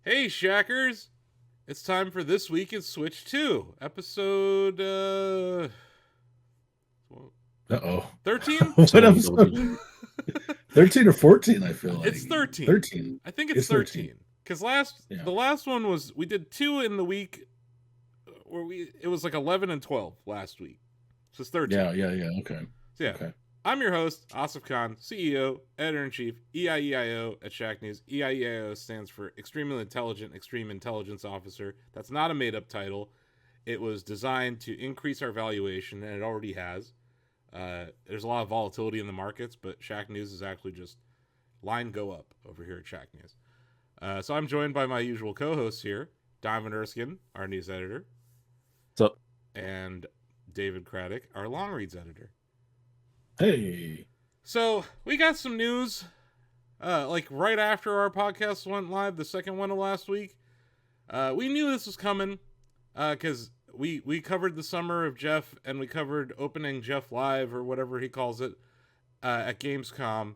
Hey, Shackers! It's time for This Week in Switch 2, episode, Uh-oh. 13? What Someone double episode? digit. 13 or 14, I feel like. It's 13. 13. I think it's It's 13. 13. Because Yeah. the last one was, we did 2 in the week, where it was like 11 and 12 last week. So it's 13. Yeah. Okay. So yeah. Okay. I'm your host, Asif Khan, CEO, Editor-in-Chief, EIEIO at Shacknews. EIEIO stands for Extremely Intelligent Extreme Intelligence Officer. That's not a made-up title. It was designed to increase our valuation, and it already has. There's a lot of volatility in the markets, but Shacknews is actually just line go up over here at Shacknews. So I'm joined by my usual co-hosts here, Diamond Erskine, our news editor. What's up? And David Craddock, our long reads editor. Hey. So we got some news, like right after our podcast went live, the second one of last week. We knew this was coming, because we covered the summer of Jeff, and we covered opening Jeff Live, or whatever he calls it, at Gamescom,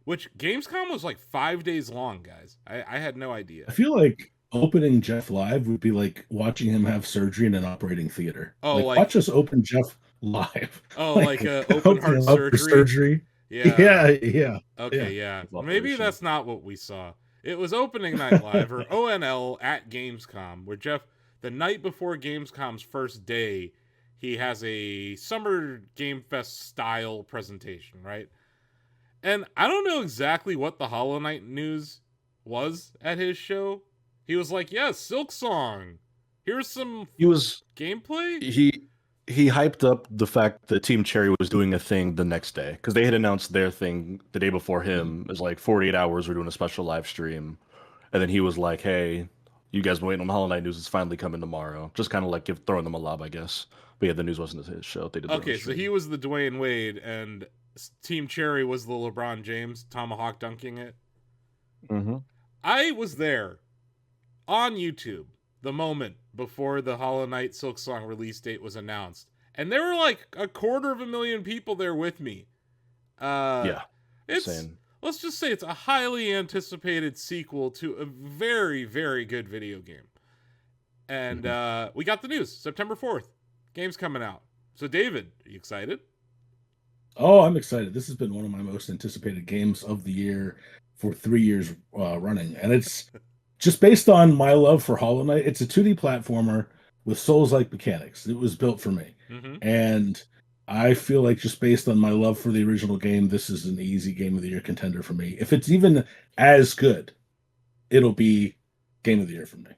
which Gamescom was like 5 days long, guys. I had no idea. I feel like opening Jeff live would be like watching him have surgery in an operating theater. Oh, like watch us open Jeff live. Oh, like open open heart him up for surgery. Yeah. Yeah. Okay, yeah. Maybe Operation. that's not what we saw. It was opening night live, or ONL, at Gamescom, where Jeff, the night before Gamescom's first day, he has a Summer Game Fest style presentation, right? And I don't know exactly what the Hollow Knight news was at his show. He was like, yes, Silksong. Here's some gameplay. He hyped up the fact that Team Cherry was doing a thing the next day because they had announced their thing the day before him. It was like 48 hours. We're doing a special live stream, and then he was like, "Hey, you guys been waiting on Hollow Knight news? It's finally coming tomorrow." Just kind of like throwing them a lob, I guess. But yeah, the news wasn't his show. They did. Okay, so he was the Dwayne Wade, and Team Cherry was the LeBron James, tomahawk dunking it. Mm-hmm. I was there on YouTube the moment before the Hollow Knight Silksong release date was announced, and there were like 250,000 people there with me. Let's just say it's a highly anticipated sequel to a very, very good video game. And we got the news, September 4th. Game's coming out. So David, are you excited? Oh, I'm excited. This has been one of my most anticipated games of the year for 3 years running. And it's just based on my love for Hollow Knight. It's a 2D platformer with Souls-like mechanics. It was built for me. Mm-hmm. And I feel like just based on my love for the original game, this is an easy Game of the Year contender for me. If it's even as good, it'll be Game of the Year for me.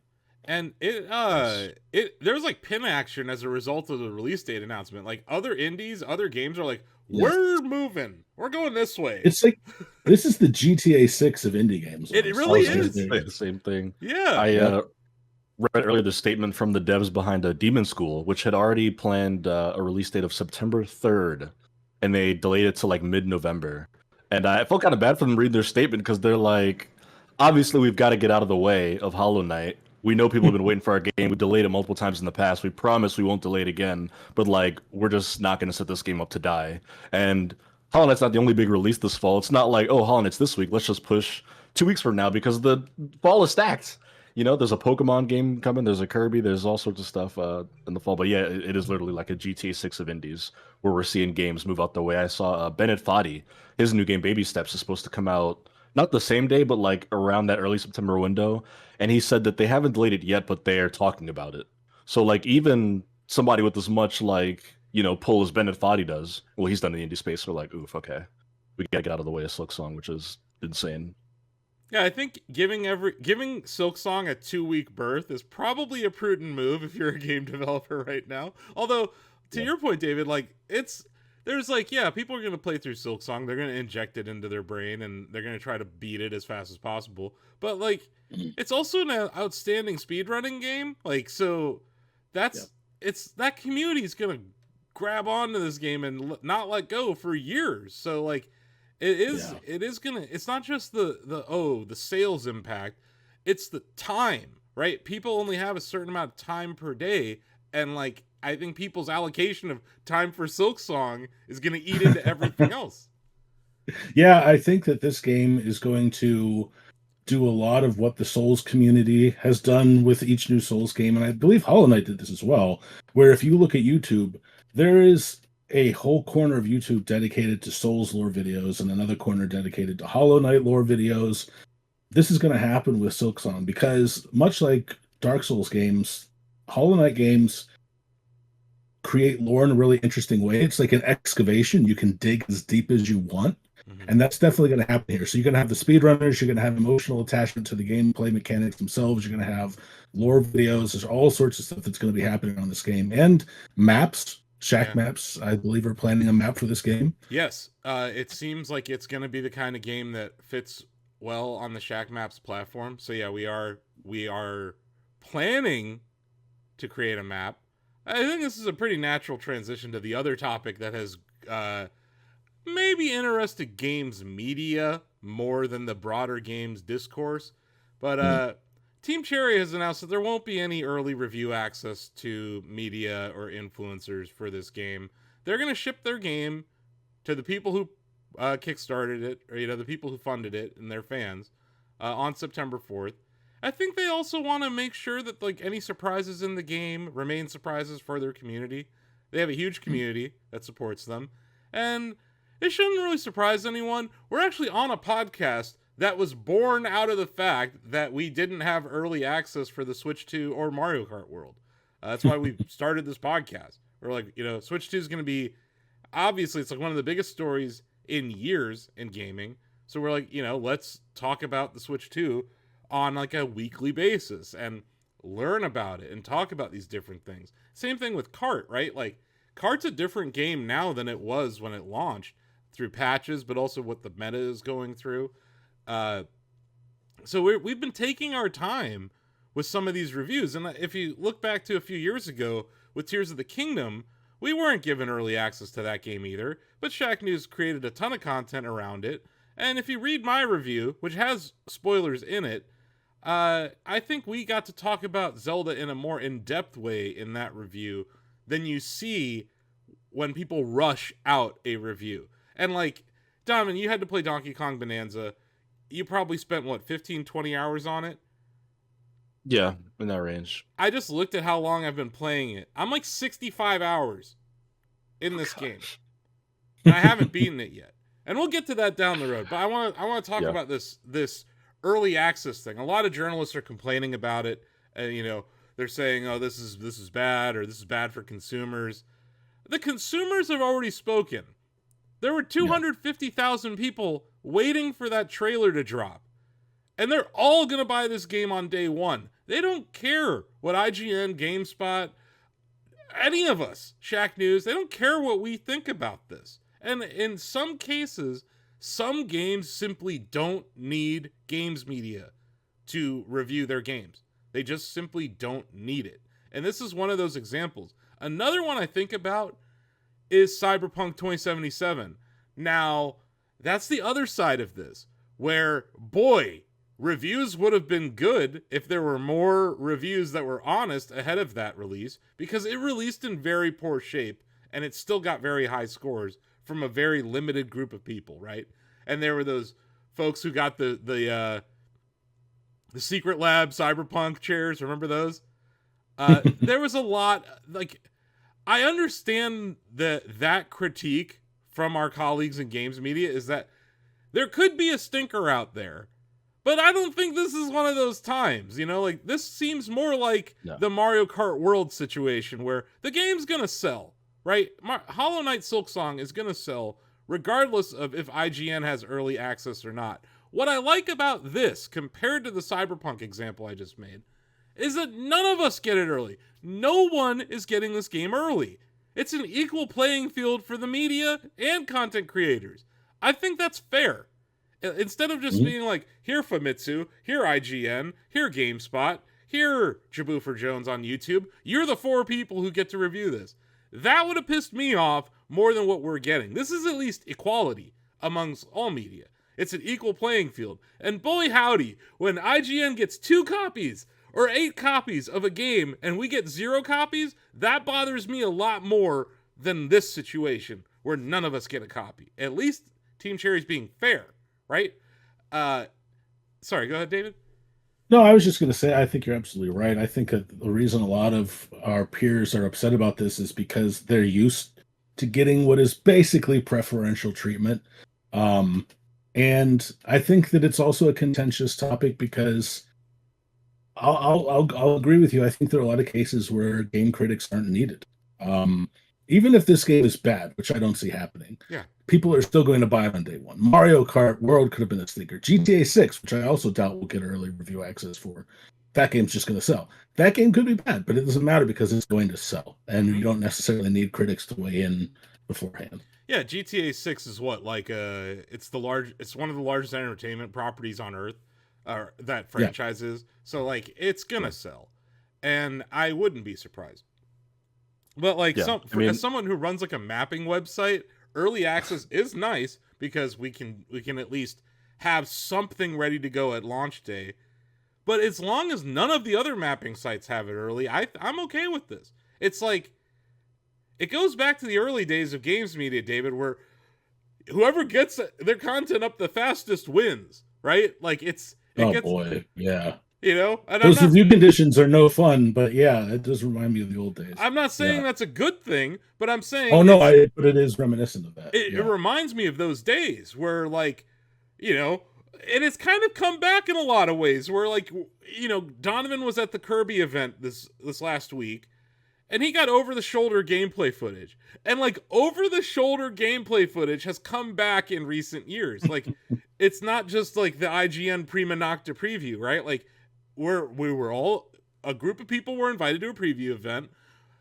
And there's like pin action as a result of the release date announcement. Like other indies, other games are like, we're moving. We're going this way. It's like this is the GTA 6 of indie games. It really is. The same thing. Yeah. I read earlier the statement from the devs behind Demon School, which had already planned a release date of September 3rd, and they delayed it to like mid-November. And I felt kind of bad for them reading their statement because they're like, obviously we've got to get out of the way of Hollow Knight. We know people have been waiting for our game. We delayed it multiple times in the past. We promise we won't delay it again. But like, we're just not going to set this game up to die. And Hollow Knight's not the only big release this fall. It's not like, oh, Hollow Knight's this week. Let's just push 2 weeks from now because the fall is stacked. You know, there's a Pokemon game coming. There's a Kirby. There's all sorts of stuff in the fall. But yeah, it is literally like a GTA 6 of indies where we're seeing games move out the way. I saw Bennett Foddy. His new game, Baby Steps, is supposed to come out not the same day, but like around that early September window. And he said that they haven't delayed it yet, but they're talking about it. So like even somebody with as much like, you know, pull as Bennett Foddy does, well, he's done in the indie space. We're like, oof, okay. We gotta get out of the way of Silksong, which is insane. Yeah, I think giving Silksong a 2-week berth is probably a prudent move if you're a game developer right now. Although, to your point, David, like there's like, yeah, people are gonna play through Silksong, they're gonna inject it into their brain, and they're gonna try to beat it as fast as possible. But like, it's also an outstanding speedrunning game. Like, so it's that community is gonna grab onto this game and not let go for years. So like, it is gonna. It's not just the sales impact. It's the time, right? People only have a certain amount of time per day, and like, I think people's allocation of time for Silksong is gonna eat into everything else. Yeah, I think that this game is going to do a lot of what the Souls community has done with each new Souls game, and I believe Hollow Knight did this as well, where if you look at YouTube, there is a whole corner of YouTube dedicated to Souls lore videos and another corner dedicated to Hollow Knight lore videos. This is going to happen with Silksong because much like Dark Souls games, Hollow Knight games create lore in a really interesting way. It's like an excavation. You can dig as deep as you want. And that's definitely going to happen here. So you're going to have the speedrunners, you're going to have emotional attachment to the gameplay mechanics themselves, you're going to have lore videos, there's all sorts of stuff that's going to be happening on this game. And maps, Maps, I believe, are planning a map for this game. Yes. It seems like it's going to be the kind of game that fits well on the Shack Maps platform. So yeah, we are planning to create a map. I think this is a pretty natural transition to the other topic that has maybe interested games media more than the broader games discourse. But Team Cherry has announced that there won't be any early review access to media or influencers for this game. They're going to ship their game to the people who kickstarted it, or the people who funded it and their fans on September 4th. I think they also want to make sure that like any surprises in the game remain surprises for their community. They have a huge community that supports them, and it shouldn't really surprise anyone. We're actually on a podcast that was born out of the fact that we didn't have early access for the Switch 2 or Mario Kart World. That's why we started this podcast. We're like, Switch 2 is going to be, obviously, it's like one of the biggest stories in years in gaming. So we're like, let's talk about the Switch 2 on like a weekly basis and learn about it and talk about these different things. Same thing with Kart, right? Like, Kart's a different game now than it was when it launched through patches, but also what the meta is going through. So we've been taking our time with some of these reviews. And if you look back to a few years ago with Tears of the Kingdom, we weren't given early access to that game either, but Shacknews created a ton of content around it. And if you read my review, which has spoilers in it, I think we got to talk about Zelda in a more in-depth way in that review than you see when people rush out a review. And like, Donovan, you had to play Donkey Kong Bonanza. You probably spent, 15, 20 hours on it? Yeah, in that range. I just looked at how long I've been playing it. I'm like 65 hours in this game. And I haven't beaten it yet. And we'll get to that down the road. But I want to talk about this early access thing. A lot of journalists are complaining about it. They're saying, "Oh, this is bad," or "This is bad for consumers." The consumers have already spoken. There were 250,000 people waiting for that trailer to drop. And they're all going to buy this game on day one. They don't care what IGN, GameSpot, any of us, Shacknews, they don't care what we think about this. And in some cases, some games simply don't need games media to review their games. They just simply don't need it. And this is one of those examples. Another one I think about is Cyberpunk 2077. Now, that's the other side of this, where, boy, reviews would have been good if there were more reviews that were honest ahead of that release, because it released in very poor shape, and it still got very high scores from a very limited group of people, right? And there were those folks who got the Secret Lab Cyberpunk chairs, remember those? There was a lot, like, I understand that critique from our colleagues in games media is that there could be a stinker out there, but I don't think this is one of those times, like this seems more like the Mario Kart World situation where the game's gonna sell, right? Hollow Knight Silksong is gonna sell regardless of if IGN has early access or not. What I like about this compared to the Cyberpunk example I just made is that none of us get it early. No one is getting this game early. It's an equal playing field for the media and content creators. I think that's fair. Instead of just being like, here Famitsu, here IGN, here GameSpot, here Jaboofer Jones on YouTube, you're the 4 people who get to review this. That would have pissed me off more than what we're getting. This is at least equality amongst all media. It's an equal playing field. And boy howdy, when IGN gets 2 copies or 8 copies of a game and we get 0 copies, that bothers me a lot more than this situation where none of us get a copy. At least Team Cherry's being fair, right? Sorry, go ahead, David. No, I was just going to say, I think you're absolutely right. I think that the reason a lot of our peers are upset about this is because they're used to getting what is basically preferential treatment. Um, and I think that it's also a contentious topic because I'll agree with you. I think there are a lot of cases where game critics aren't needed. Um, Even if this game is bad, which I don't see happening, Yeah. people are still going to buy it on day one. Mario Kart World could have been a sneaker. GTA 6, which I also doubt will get early review access for, that game's just going to sell. That game could be bad, but it doesn't matter because it's going to sell, and you don't necessarily need critics to weigh in beforehand. Yeah, GTA 6 is what, like it's one of the largest entertainment properties on earth, that franchise is. So like it's gonna sell. And I wouldn't be surprised. But like as someone who runs like a mapping website, early access is nice because we can at least have something ready to go at launch day. But as long as none of the other mapping sites have it early, I'm okay with this. It's like it goes back to the early days of games media, David, where whoever gets their content up the fastest wins, right? Like Boy, yeah. You know, and those review conditions are no fun, but yeah, it does remind me of the old days. I'm not saying that's a good thing, but I'm saying but it is reminiscent of that. It reminds me of those days where, like, you know, and it's kind of come back in a lot of ways. Where, like, you know, Donovan was at the Kirby event this last week, and he got over-the-shoulder gameplay footage. And, like, over-the-shoulder gameplay footage has come back in recent years. Like, it's not just, like, the IGN Prima Nocta preview, right? Like, we were all, a group of people were invited to a preview event.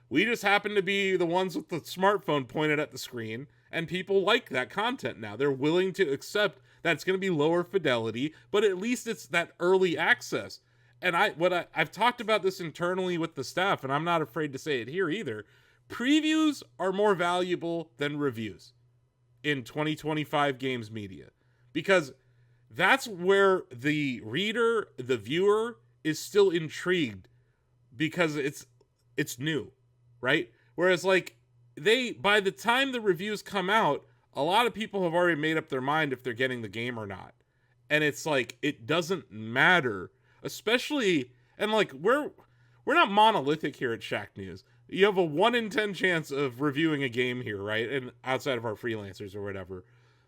We just happened to be the ones with the smartphone pointed at the screen, and people like that content now. They're willing to accept that it's going to be lower fidelity, but at least it's that early access. And I've talked about this internally with the staff, and I'm not afraid to say it here either. Previews are more valuable than reviews in 2025 games media, because that's where the reader, the viewer, is still intrigued because it's new, right? Whereas, like, by the time the reviews come out, a lot of people have already made up their mind if they're getting the game or not. And it's like, it doesn't matter. Especially, and like, we're not monolithic here at Shacknews. You have a 1 in 10 chance of reviewing a game here, right? And outside of our freelancers or whatever.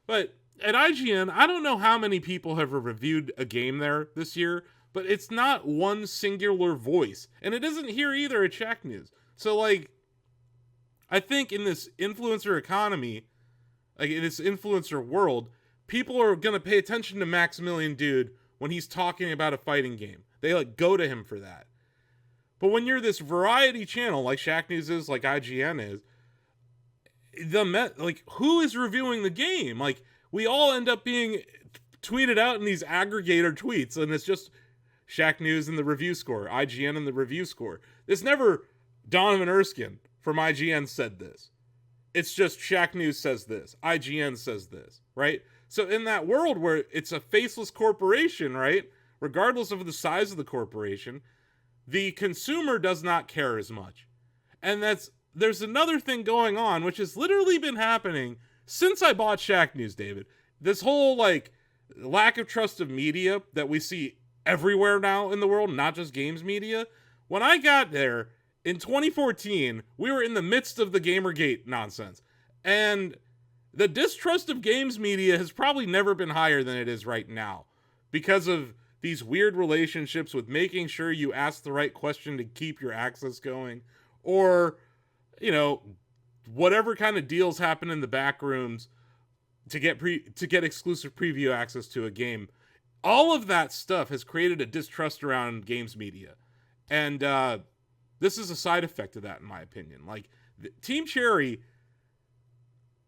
But at IGN, I don't know how many people have reviewed a game there this year, but it's not one singular voice. And it isn't here either at Shacknews. So, like, I think in this influencer economy, like in this influencer world, people are going to pay attention to Maximilian Dude when he's talking about a fighting game. They, like, go to him for that. But when you're this variety channel, like Shacknews is, like IGN is, like, who is reviewing the game? Like, we all end up being tweeted out in these aggregator tweets, and it's just Shacknews and the review score, IGN and the review score. It's never Donovan Erskine from IGN said this. It's just Shacknews says this, IGN says this, right? So in that world where it's a faceless corporation, right, regardless of the size of the corporation, the consumer does not care as much. And there's another thing going on, which has literally been happening since I bought Shacknews, David. This whole, like, lack of trust of media that we see everywhere now in the world, not just games media. When I got there in 2014, we were in the midst of the Gamergate nonsense. And the distrust of games media has probably never been higher than it is right now, because of these weird relationships with making sure you ask the right question to keep your access going, or, you know, whatever kind of deals happen in the back rooms to get exclusive preview access to a game. All of that stuff has created a distrust around games media. And this is a side effect of that, in my opinion. Like, Team Cherry,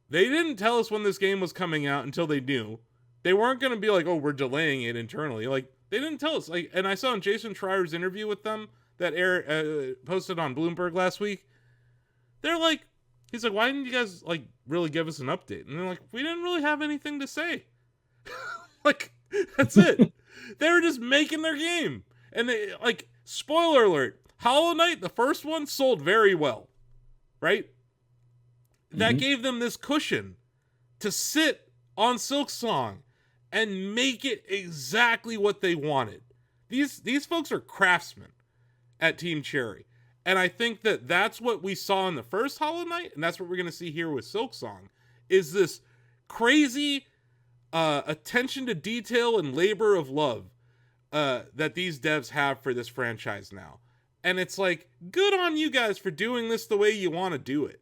they didn't tell us when this game was coming out until they knew. They weren't going to be like, oh, we're delaying it internally. Like, they didn't tell us. Like, and I saw in Jason Schreier's interview with them that posted on Bloomberg last week. They're like, he's like, why didn't you guys, like, really give us an update? And they're like, we didn't really have anything to say. Like, that's it. They were just making their game. And they, like, spoiler alert, Hollow Knight, the first one, sold very well. Right? That gave them this cushion to sit on Silksong and make it exactly what they wanted. These folks are craftsmen at Team Cherry. And I think that that's what we saw in the first Hollow Knight, and that's what we're going to see here with Silksong, is this crazy attention to detail and labor of love that these devs have for this franchise now. And it's like, good on you guys for doing this the way you want to do it.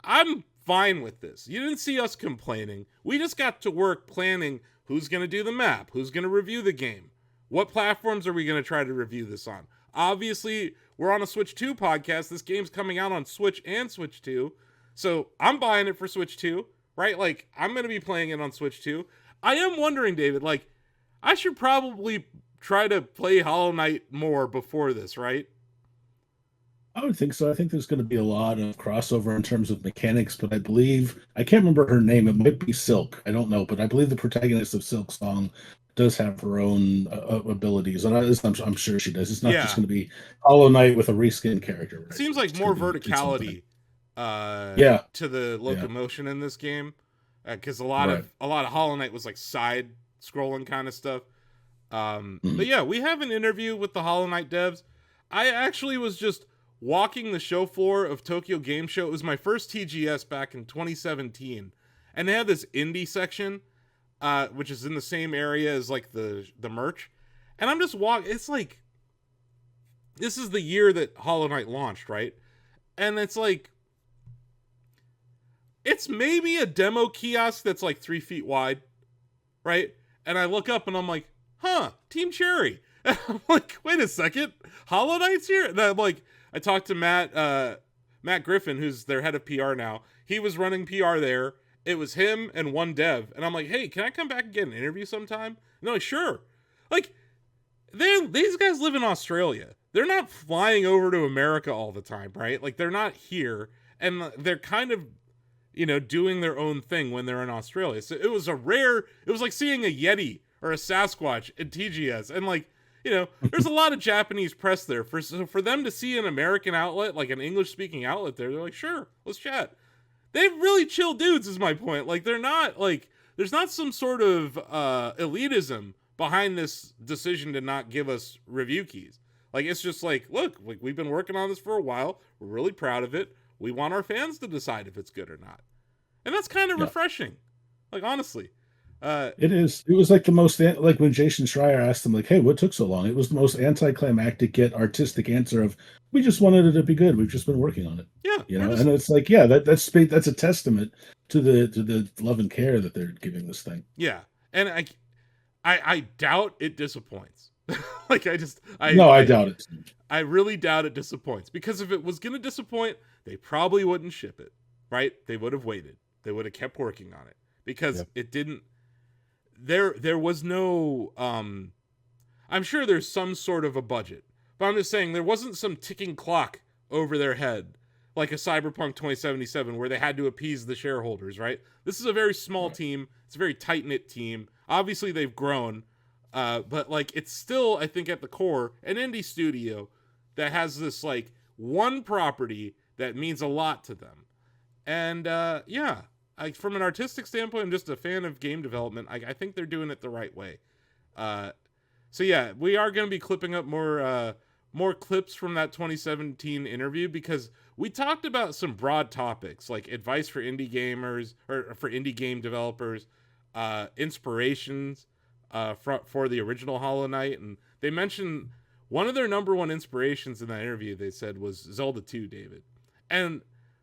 I'm fine with this. You didn't see us complaining. We just got to work planning who's going to do the map, who's going to review the game, what platforms are we going to try to review this on. Obviously, we're on a Switch 2 podcast. This game's coming out on Switch and Switch 2. So I'm buying it for Switch 2, right? Like, I'm going to be playing it on Switch 2. I am wondering, David, like, I should probably try to play Hollow Knight more before this, right? I would think so. I think there's going to be a lot of crossover in terms of mechanics, but I can't remember her name. It might be Silk. I don't know, but I believe the protagonist of Silksong does have her own abilities, and I'm sure she does. It's not just going to be Hollow Knight with a reskin character. Right? It seems like more verticality to the locomotion in this game, because a lot of Hollow Knight was like side scrolling kind of stuff. But yeah, we have an interview with the Hollow Knight devs. I actually was just walking the show floor of Tokyo Game Show. It was my first TGS back in 2017, and they had this indie section, which is in the same area as like the merch. And I'm just walking. It's like, this is the year that Hollow Knight launched, right? And it's like, it's maybe a demo kiosk that's like 3 feet wide, right? And I look up and I'm like, Team Cherry. And I'm like, wait a second, Hollow Knight's here? And I'm like, I talked to Matt Griffin, who's their head of PR now. He was running PR there. It was him and one dev. And I'm like, hey, can I come back and get an interview sometime? And they're like, sure. Like, these guys live in Australia. They're not flying over to America all the time, right? Like, they're not here. And they're kind of, doing their own thing when they're in Australia. So it was like seeing a Yeti or a Sasquatch at TGS. And like, there's a lot of Japanese press there. For them to see an American outlet, like an English-speaking outlet there, they're like, sure, let's chat. They're really chill dudes, is my point. Like, they're not, like, there's not some sort of elitism behind this decision to not give us review keys. Like, it's just like, look, like, we've been working on this for a while. We're really proud of it. We want our fans to decide if it's good or not. And that's kind of refreshing. Like, honestly. It is. It was like the most, like when Jason Schreier asked them, like, hey, what took so long? It was the most anticlimactic yet artistic answer of, we just wanted it to be good. We've just been working on it. Yeah. And it's like, yeah, that's a testament to the love and care that they're giving this thing. Yeah. And I doubt it disappoints. Like, I doubt it. I really doubt it disappoints, because if it was going to disappoint, they probably wouldn't ship it, right? They would have waited. They would have kept working on it, because it didn't. There was no. I'm sure there's some sort of a budget, but I'm just saying there wasn't some ticking clock over their head like a Cyberpunk 2077 where they had to appease the shareholders, right? This is a very small team. It's a very tight-knit team. Obviously, they've grown, but like, it's still, I think, at the core, an indie studio that has this like one property that means a lot to them. And from an artistic standpoint, I'm just a fan of game development. I think they're doing it the right way. So yeah, we are going to be clipping up more clips from that 2017 interview, because we talked about some broad topics like advice for indie gamers or for indie game developers, inspirations for the original Hollow Knight. And they mentioned one of their number one inspirations in that interview, they said, was Zelda 2, David. And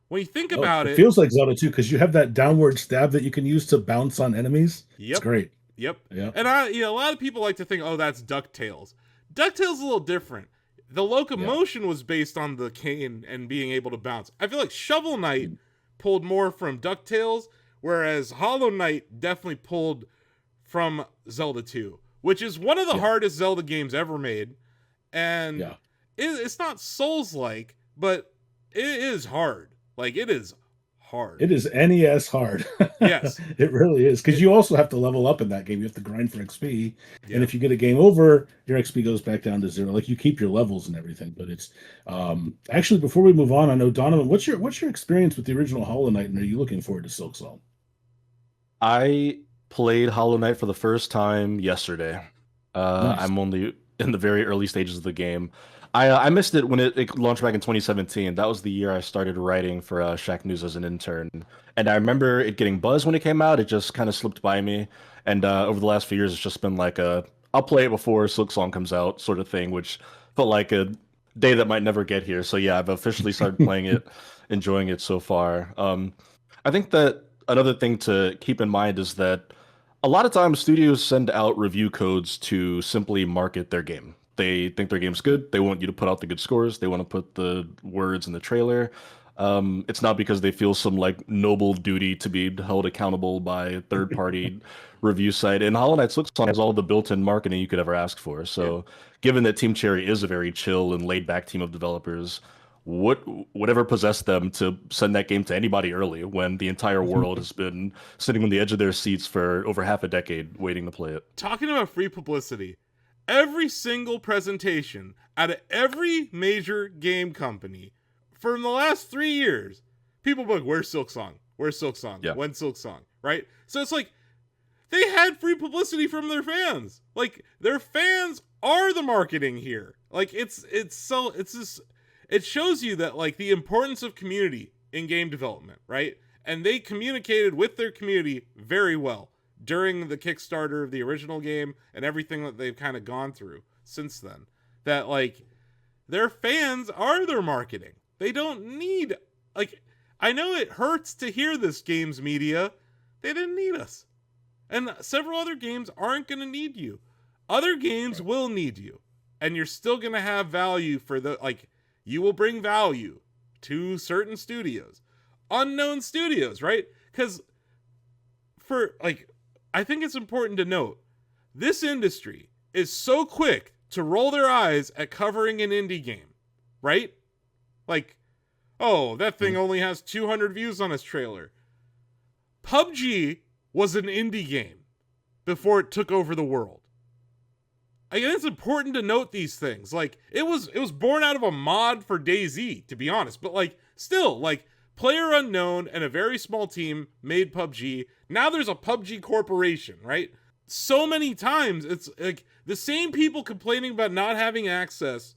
when you think about it, it feels like Zelda 2, because you have that downward stab that you can use to bounce on enemies. Yep. It's great. Yep. And a lot of people like to think, oh, that's DuckTales. DuckTales is a little different. The locomotion was based on the cane and being able to bounce. I feel like Shovel Knight pulled more from DuckTales, whereas Hollow Knight definitely pulled from Zelda 2, which is one of the hardest Zelda games ever made. And it's not Souls-like, but it is hard. Like, it is hard. It is NES hard. Yes. It really is. Because you also have to level up in that game. You have to grind for XP. Yeah. And if you get a game over, your XP goes back down to 0. Like, you keep your levels and everything. But it's actually, before we move on, I know, Donovan, what's your experience with the original Hollow Knight, and are you looking forward to Silksong? I played Hollow Knight for the first time yesterday. Nice. I'm only in the very early stages of the game. I missed it when it launched back in 2017. That was the year I started writing for Shacknews as an intern. And I remember it getting buzz when it came out. It just kind of slipped by me. And over the last few years, it's just been like I'll play it before Silksong comes out sort of thing, which felt like a day that might never get here. So yeah, I've officially started playing it, enjoying it so far. I think that another thing to keep in mind is that a lot of times studios send out review codes to simply market their game. They think their game's good. They want you to put out the good scores. They want to put the words in the trailer. It's not because they feel some like noble duty to be held accountable by a third party review site. And Hollow Knight Silksong has all the built-in marketing you could ever ask for. So, given that Team Cherry is a very chill and laid-back team of developers, whatever possessed them to send that game to anybody early when the entire world has been sitting on the edge of their seats for over half a decade waiting to play it. Talking about free publicity, every single presentation out of every major game company from the last 3 years, people be like, where's Silksong? Where's Silksong? Yeah. When's Silksong? Right? So it's like, they had free publicity from their fans. Like, their fans are the marketing here. Like, it's just, it shows you that, like, the importance of community in game development, right? And they communicated with their community very well during the Kickstarter of the original game and everything that they've kind of gone through since then. That, like, their fans are their marketing. They don't need, like, I know it hurts to hear this, games media. They didn't need us. And several other games aren't going to need you. Other games will need you. And you're still going to have value for the, like, you will bring value to certain studios. Unknown studios, right? Because for, like, I think it's important to note, this industry is so quick to roll their eyes at covering an indie game, right? Like, oh, that thing only has 200 views on its trailer. PUBG was an indie game before it took over the world. I think it's important to note these things. Like, it was born out of a mod for DayZ, to be honest. But, like, still, like, player unknown and a very small team made PUBG. Now there's a PUBG corporation, right? So many times, it's, like, the same people complaining about not having access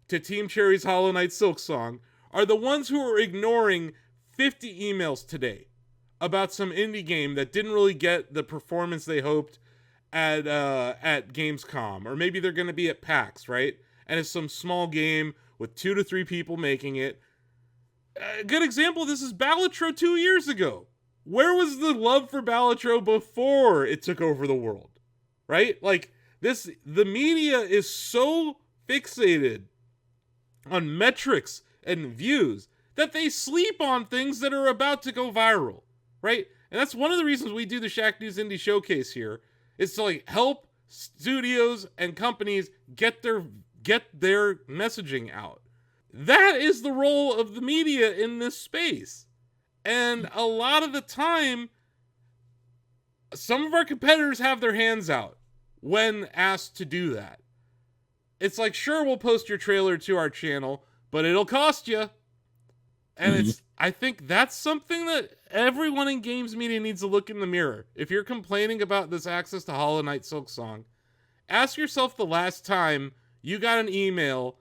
to Team Cherry's Hollow Knight Silksong are the ones who are ignoring 50 emails today about some indie game that didn't really get the performance they hoped at Gamescom, or maybe they're going to be at PAX, right? And it's some small game with 2 to 3 people making it. A good example of this is Balatro 2 years ago. Where was the love for Balatro before it took over the world, right? Like, the media is so fixated on metrics and views that they sleep on things that are about to go viral, right? And that's one of the reasons we do the Shacknews Indie Showcase here, is to, like, help studios and companies get their messaging out. That is the role of the media in this space. And a lot of the time, some of our competitors have their hands out when asked to do that. It's like, sure, we'll post your trailer to our channel, but it'll cost you. And I think that's something that everyone in games media needs to look in the mirror. If you're complaining about this access to Hollow Knight Silksong, ask yourself the last time you got an email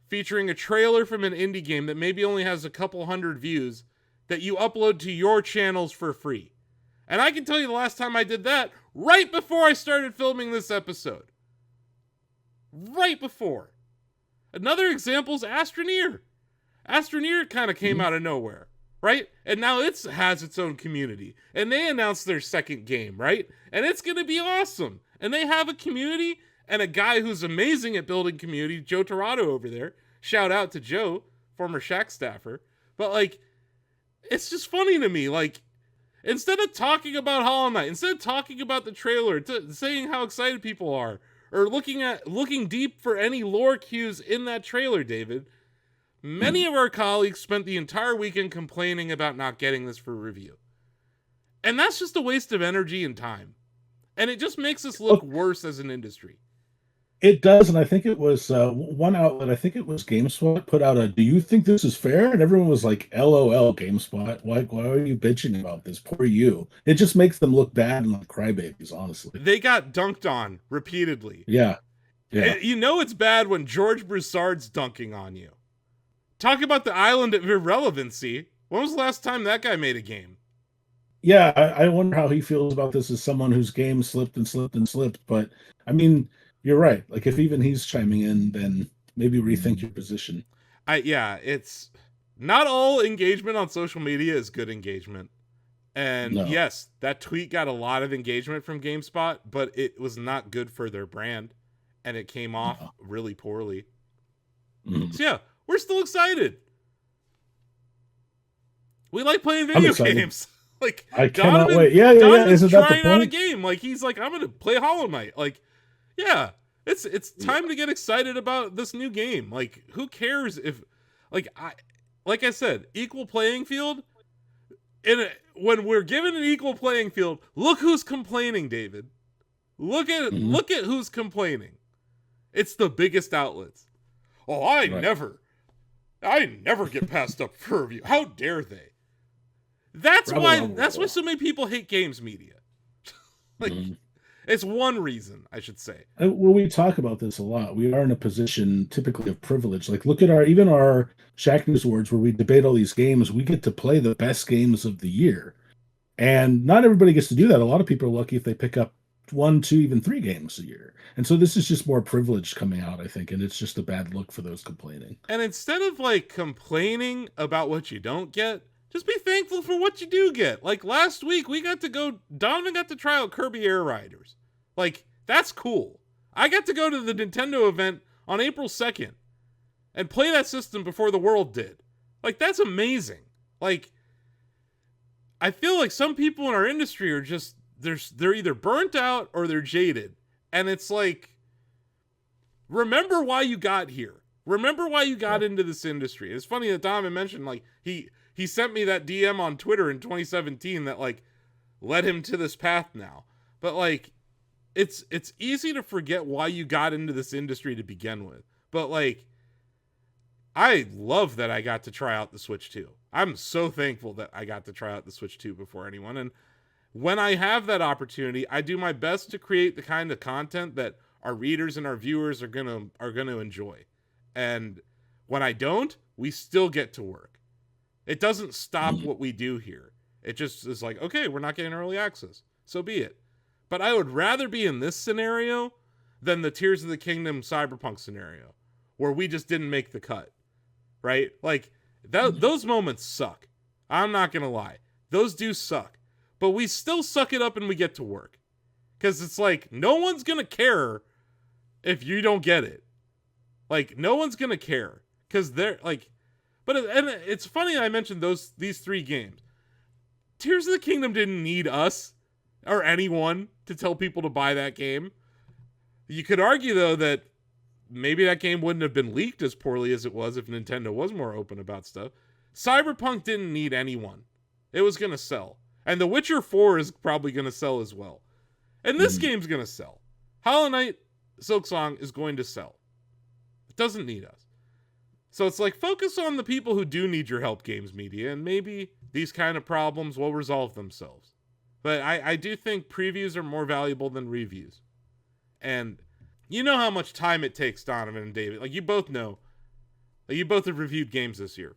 featuring a trailer from an indie game that maybe only has a couple hundred views that you upload to your channels for free. And I can tell you the last time I did that, right before I started filming this episode. Right before. Another example is Astroneer. Astroneer kind of came out of nowhere, right? And now it has its own community. And they announced their second game, right? And it's going to be awesome. And they have a community and a guy who's amazing at building community, Joe Torado over there. Shout out to Joe, former Shack staffer. But, like, it's just funny to me. Like, instead of talking about Hollow Knight, instead of talking about the trailer, saying how excited people are, or looking deep for any lore cues in that trailer, David, many of our colleagues spent the entire weekend complaining about not getting this for review. And that's just a waste of energy and time. And it just makes us look worse as an industry. It does, and I think it was one outlet. I think it was GameSpot put out a. Do you think this is fair? And everyone was like, "LOL, GameSpot. Why are you bitching about this? Poor you." It just makes them look bad and like crybabies. Honestly, They got dunked on repeatedly. yeah, yeah, You know it's bad when George Broussard's dunking on you. Talk about the island of irrelevancy. When was the last time that guy made a game? yeah. I wonder how he feels about this as someone whose game slipped and slipped and slipped. But I mean, you're right. Like if even he's chiming in, then maybe rethink your position. It's not all engagement on social media is good engagement. And No. yes, that tweet got a lot of engagement from GameSpot, but it was not good for their brand. And it came off really poorly. Mhm. So yeah, we're still excited. We like playing video games. Like I cannot wait. Yeah. Donovan's Isn't that the trying out a point? game. Like he's like, I'm gonna play Hollow Knight. Like, yeah, it's time to get excited about this new game. Like, who cares if, like I said, equal playing field. When we're given an equal playing field, look who's complaining, David. Look at who's complaining. It's the biggest outlets. Oh, I never get passed up for review. How dare they? That's why so many people hate games media. It's one reason, I should say. Well, we talk about this a lot. We are in a position typically of privilege. Like look at our Shacknews awards where we debate all these games. We get to play the best games of the year. And not everybody gets to do that. A lot of people are lucky if they pick up 1, 2, even 3 games a year. And so this is just more privilege coming out, I think, and it's just a bad look for those complaining. And instead of like complaining about what you don't get, just be thankful for what you do get. Like last week, Donovan got to try out Kirby Air Riders. Like, that's cool. I got to go to the Nintendo event on April 2nd and play that system before the world did. Like, that's amazing. Like, I feel like some people in our industry are just, they're either burnt out or they're jaded. And it's like, remember why you got here. Remember why you got into this industry. It's funny that Donovan mentioned, like, he sent me that DM on Twitter in 2017 that, like, led him to this path now. But, like, it's easy to forget why you got into this industry to begin with. But, like, I love that I got to try out the Switch 2. I'm so thankful that I got to try out the Switch 2 before anyone. And when I have that opportunity, I do my best to create the kind of content that our readers and our viewers are gonna enjoy. And when I don't, we still get to work. It doesn't stop what we do here. It just is like, okay, we're not getting early access. So be it. But I would rather be in this scenario than the Tears of the Kingdom Cyberpunk scenario, where we just didn't make the cut. Right? Like, those moments suck. I'm not going to lie. Those do suck. But we still suck it up and we get to work. Because it's like, no one's going to care if you don't get it. Like, no one's going to care. Because they're, like... and it's funny I mentioned these 3 games. Tears of the Kingdom didn't need us or anyone to tell people to buy that game. You could argue, though, that maybe that game wouldn't have been leaked as poorly as it was if Nintendo was more open about stuff. Cyberpunk didn't need anyone. It was going to sell. And The Witcher 4 is probably going to sell as well. And this game's going to sell. Hollow Knight Silksong is going to sell. It doesn't need us. So it's like, focus on the people who do need your help, games media, and maybe these kind of problems will resolve themselves. But I do think previews are more valuable than reviews. And you know how much time it takes, Donovan and David. Like, you both know. Like, you both have reviewed games this year.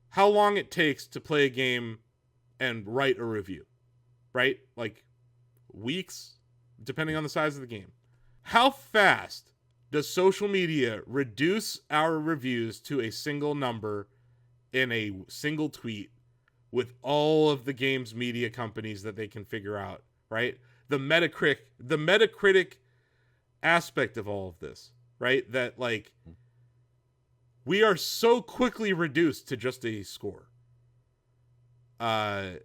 How long it takes to play a game and write a review. Right? Like, weeks, depending on the size of the game. How fast does social media reduce our reviews to a single number in a single tweet with all of the games media companies that they can figure out, right? The Metacritic aspect of all of this, right? That, like, we are so quickly reduced to just a score. What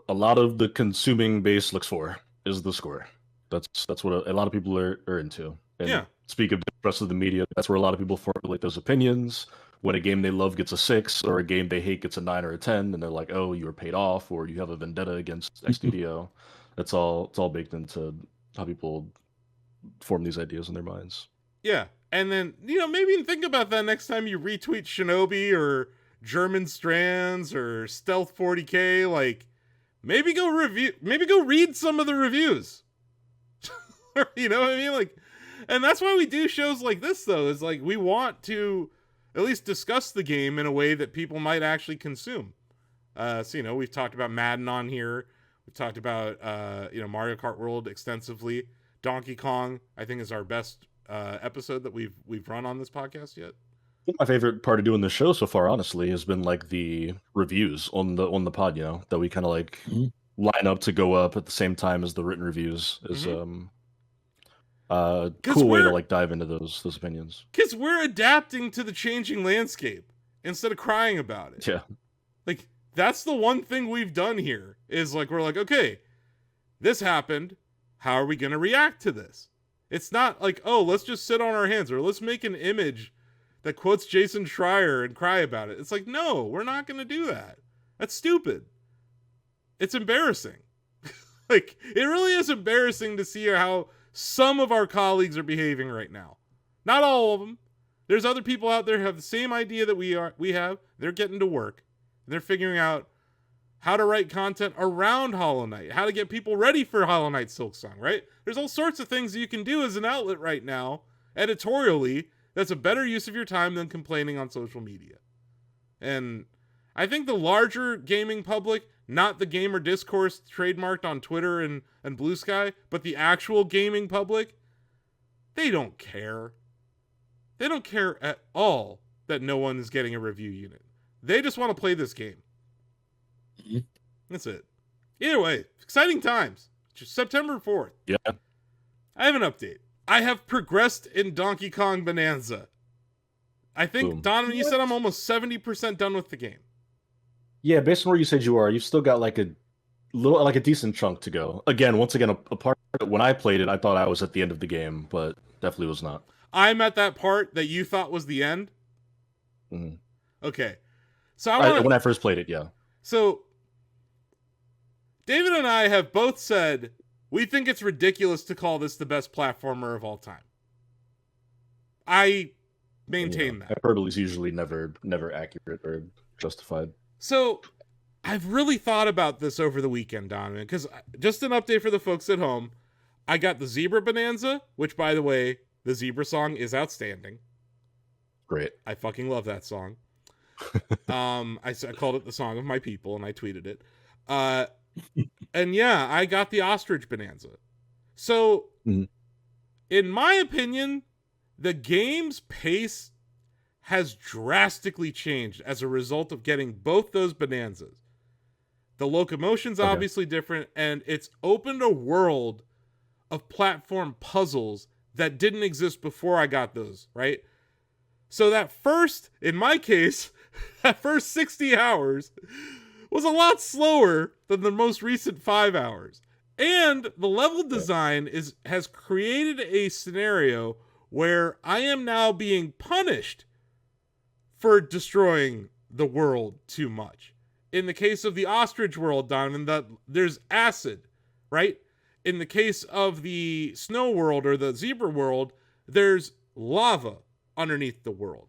a lot of the consuming base looks for is the score. That's what a lot of people are into. And yeah. Speak of the rest of the media, that's where a lot of people formulate those opinions. When a game they love gets a 6, or a game they hate gets a 9 or a 10, and they're like, "Oh, you were paid off," or "You have a vendetta against X studio." It's all baked into how people form these ideas in their minds. Yeah. And then, maybe think about that next time you retweet Shinobi or German Strands or Stealth 40K. Like, maybe go read some of the reviews. You know what I mean? Like, and that's why we do shows like this, though, is like we want to at least discuss the game in a way that people might actually consume. So, we've talked about Madden on here. We've talked about, Mario Kart World extensively. Donkey Kong, I think, is our best episode that we've run on this podcast yet. I think my favorite part of doing the show so far, honestly, has been like the reviews on the pod. That we kind of like line up to go up at the same time as the written reviews. Is cool way to like dive into those opinions. Because we're adapting to the changing landscape instead of crying about it. Yeah. Like, that's the one thing we've done here is like, we're like, okay, this happened. How are we going to react to this? It's not like, oh, let's just sit on our hands or let's make an image that quotes Jason Schreier and cry about it. It's like, no, we're not going to do that. That's stupid. It's embarrassing. Like, it really is embarrassing to see how some of our colleagues are behaving right now. Not all of them. There's other people out there who have the same idea that we have. They're getting to work. They're figuring out how to write content around Hollow Knight, how to get people ready for Hollow Knight Silksong, right? There's all sorts of things that you can do as an outlet right now, editorially, that's a better use of your time than complaining on social media. And I think the larger gaming public, not the gamer discourse trademarked on Twitter and Blue Sky, but the actual gaming public, they don't care. They don't care at all that no one is getting a review unit. They just want to play this game. That's it. Either way, exciting times. Just September 4th. Yeah. I have an update. I have progressed in Donkey Kong Bonanza. I think, Donovan, you said I'm almost 70% done with the game. Yeah, based on where you said you are, you've still got like a decent chunk to go. Once again, a part of it, when I played it, I thought I was at the end of the game, but definitely was not. I'm at that part that you thought was the end? Mm-hmm. Okay. So when I first played it, yeah. So, David and I have both said we think it's ridiculous to call this the best platformer of all time. I maintain that. Hyperbole is usually never accurate or justified. So, I've really thought about this over the weekend, Donovan, because just an update for the folks at home. I got the Zebra Bonanza, which, by the way, the Zebra song is outstanding. Great. I fucking love that song. I called it the song of my people, and I tweeted it. And yeah, I got the Ostrich Bonanza. So, in my opinion, the game's pace has drastically changed as a result of getting both those bonanzas. The locomotion's obviously different, and it's opened a world of platform puzzles that didn't exist before I got those, right? So that first, in my case, that first 60 hours was a lot slower than the most recent 5 hours. And the level design has created a scenario where I am now being punished for destroying the world too much. In the case of the ostrich world, Donovan, there's acid, right? In the case of the snow world or the zebra world, there's lava underneath the world.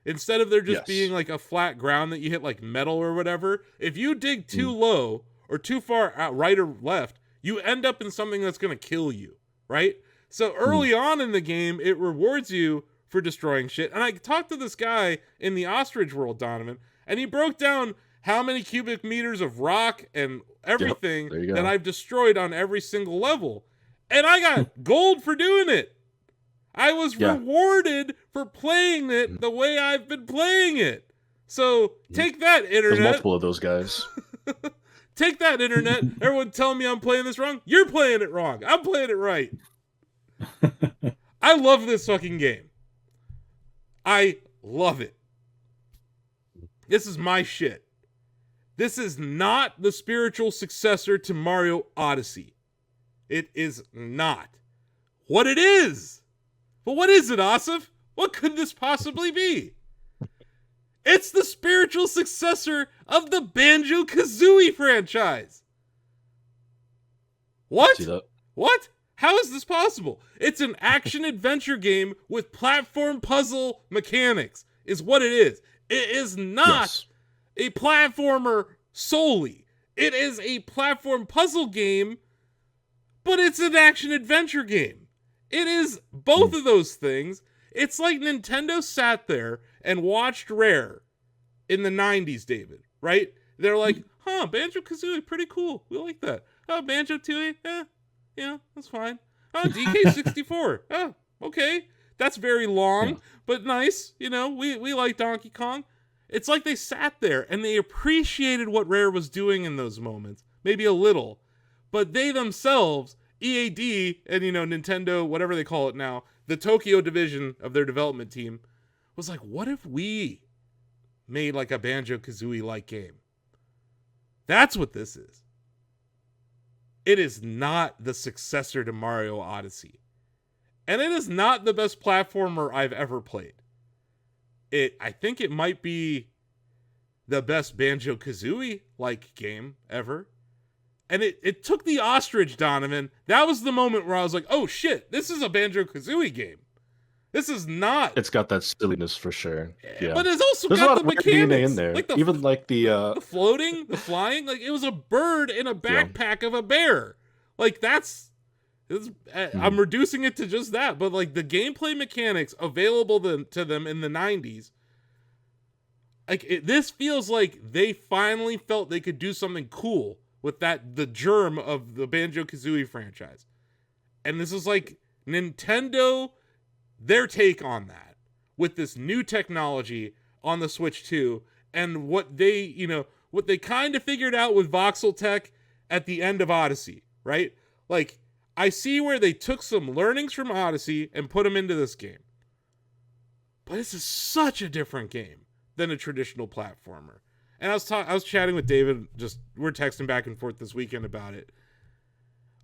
Instead of there just being like a flat ground that you hit like metal or whatever, if you dig too low or too far out, right or left, you end up in something that's going to kill you, right? So early on in the game, it rewards you for destroying shit. And I talked to this guy in the ostrich world, Donovan, and he broke down how many cubic meters of rock and everything that I've destroyed on every single level. And I got gold for doing it. I was rewarded for playing it the way I've been playing it. So take that, internet. There's multiple of those guys. Take that, internet. Everyone telling me I'm playing this wrong. You're playing it wrong. I'm playing it right. I love this fucking game. I love it. This is my shit. This is not the spiritual successor to Mario Odyssey. It is not. What it is. But what is it, Asif? What could this possibly be? It's the spiritual successor of the Banjo-Kazooie franchise. What? See that? What? How is this possible? It's an action-adventure game with platform puzzle mechanics, is what it is. It is not a platformer solely. It is a platform puzzle game, but it's an action-adventure game. It is both of those things. It's like Nintendo sat there and watched Rare in the 90s, David, right? They're like, Banjo-Kazooie, pretty cool. We like that. Oh, Banjo-Tooie, yeah, that's fine. Oh, DK64, oh, okay. That's very long, but nice. You know, we like Donkey Kong. It's like they sat there and they appreciated what Rare was doing in those moments. Maybe a little. But they themselves, EAD and, Nintendo, whatever they call it now, the Tokyo division of their development team, was like, what if we made like a Banjo-Kazooie-like game? That's what this is. It is not the successor to Mario Odyssey. And it is not the best platformer I've ever played. I think it might be the best Banjo-Kazooie-like game ever. And it took the ostrich, Donovan. That was the moment where I was like, oh shit, this is a Banjo-Kazooie game. This is not. It's got that silliness for sure. Yeah. But it's also There's got a lot the of weird mechanics. DNA in there. Like the floating, the flying. Like it was a bird in a backpack of a bear. Like I'm reducing it to just that. But like the gameplay mechanics available to them in the 90s. Like this feels like they finally felt they could do something cool with the germ of the Banjo-Kazooie franchise. And this is like Nintendo, their take on that with this new technology on the Switch 2 and what they kind of figured out with voxel tech at the end of Odyssey, right? Like I see where they took some learnings from Odyssey and put them into this game. But this is such a different game than a traditional platformer. And I was chatting with David, we're texting back and forth this weekend about it.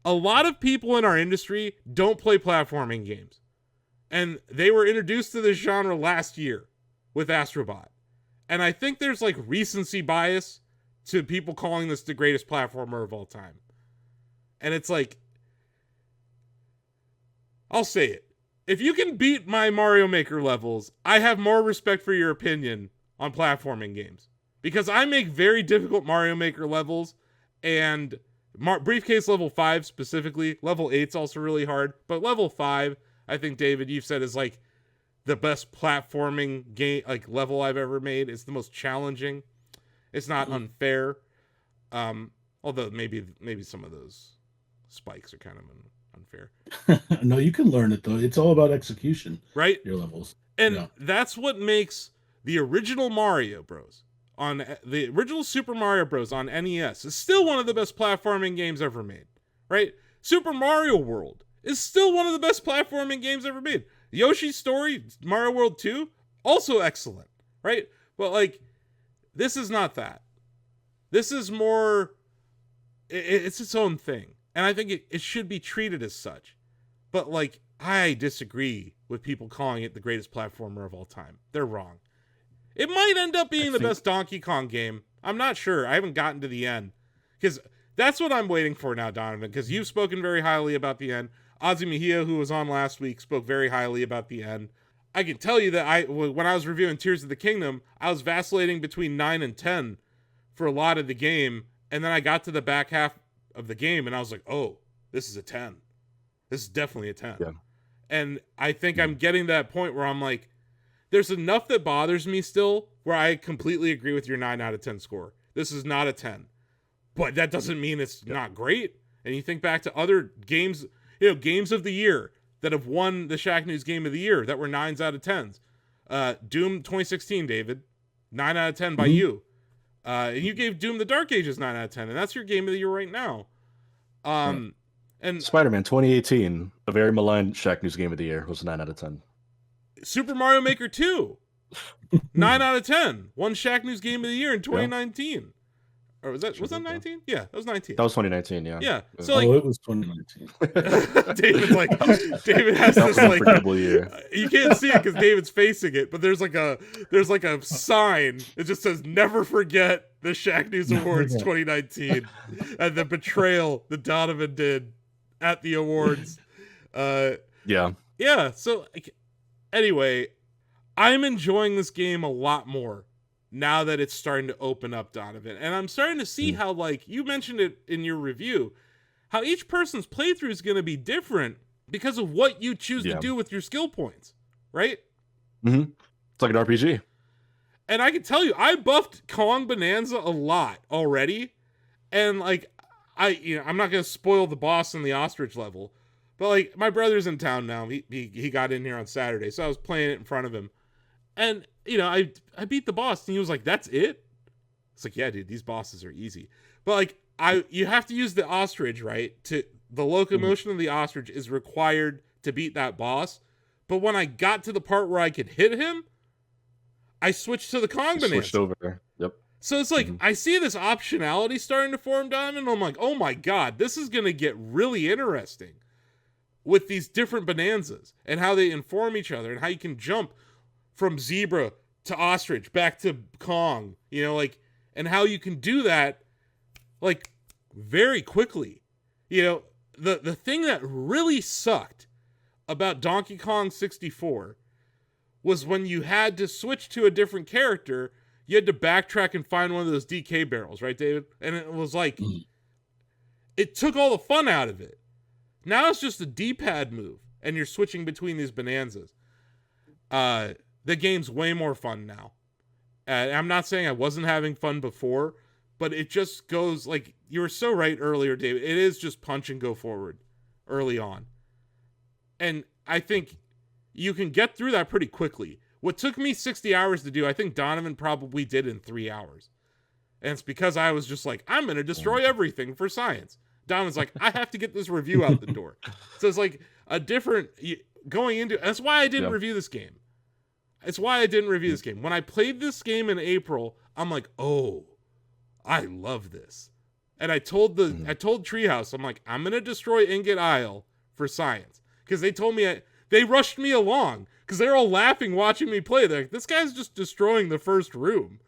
A lot of people in our industry don't play platforming games. And they were introduced to this genre last year with Astrobot. And I think there's like recency bias to people calling this the greatest platformer of all time. And it's like, I'll say it. If you can beat my Mario Maker levels, I have more respect for your opinion on platforming games. Because I make very difficult Mario Maker levels, and Briefcase level 5 specifically, level 8's also really hard, but level 5, I think, David, you've said is like the best platforming game, like level I've ever made. It's the most challenging. It's not unfair. Although maybe some of those spikes are kind of unfair. No, you can learn it though. It's all about execution, right? Your levels, and that's what makes the original Mario Bros. On the original Super Mario Bros. On NES is still one of the best platforming games ever made, right? Super Mario World is still one of the best platforming games ever made. Yoshi's Story, Mario World 2, also excellent, right? But like, this is not that. This is more, it's its own thing. And I think it should be treated as such. But like, I disagree with people calling it the greatest platformer of all time. They're wrong. It might end up being the best Donkey Kong game. I'm not sure. I haven't gotten to the end. Because that's what I'm waiting for now, Donovan. Because you've spoken very highly about the end. Ozzy Mejia, who was on last week, spoke very highly about the end. I can tell you that when I was reviewing Tears of the Kingdom, I was vacillating between 9 and 10 for a lot of the game. And then I got to the back half of the game and I was like, oh, this is a 10. This is definitely a 10. Yeah. And I think I'm getting to that point where I'm like, there's enough that bothers me still where I completely agree with your 9 out of 10 score. This is not a 10. But that doesn't mean it's not great. And you think back to other games, games of the year that have won the Shacknews Game of the Year that were 9s out of 10s. Doom 2016, David, 9 out of 10 by you. And you gave Doom the Dark Ages 9 out of 10, and that's your game of the year right now. And Spider-Man 2018, a very maligned Shacknews Game of the Year, was 9 out of 10. Super Mario Maker 2, 9 out of 10. Won Shacknews Game of the Year in 2019. Or was that 19? Yeah, that was 19. That was 2019, yeah. Yeah. So it was 2019. David has this like year. You can't see it because David's facing it, but there's like a sign. It just says "Never forget the Shacknews Awards 2019" and the betrayal that Donovan did at the awards. Yeah. Yeah. So like, anyway, I'm enjoying this game a lot more now that it's starting to open up, Donovan. And I'm starting to see how, like, you mentioned it in your review, how each person's playthrough is going to be different because of what you choose to do with your skill points, right? Mm-hmm. It's like an RPG. And I can tell you, I buffed Kong Bonanza a lot already. And, like, I'm not going to spoil the boss in the ostrich level, but, like, my brother's in town now. He got in here on Saturday, so I was playing it in front of him. And, I beat the boss, and he was like, that's it? It's like, yeah, dude, these bosses are easy. But, like, you have to use the ostrich, right? The locomotion of the ostrich is required to beat that boss. But when I got to the part where I could hit him, I switched to the Kong Bonanza. Switched over. Yep. So it's like, I see this optionality starting to form, Diamond, and I'm like, oh my god, this is going to get really interesting with these different bonanzas and how they inform each other and how you can jump from zebra to ostrich back to Kong, and how you can do that, like, very quickly. The thing that really sucked about Donkey Kong 64 was when you had to switch to a different character, you had to backtrack and find one of those DK barrels, right, David? And it was like, it took all the fun out of it. Now it's just a D-pad move, and you're switching between these bonanzas. The game's way more fun now. I'm not saying I wasn't having fun before, but it just goes, like, you were so right earlier, David. It is just punch and go forward early on. And I think you can get through that pretty quickly. What took me 60 hours to do, I think Donovan probably did in 3 hours. And it's because I was just like, I'm going to destroy everything for science. Donovan's like, I have to get this review out the door. So it's like a different, going into, that's why I didn't review this game. It's why I didn't review this game. When I played this game in April, I'm like, oh, I love this. And I told Treehouse, I'm like, I'm going to destroy Ingot Isle for science. Because they told me, they rushed me along. Because they're all laughing watching me play. They're like, this guy's just destroying the first room.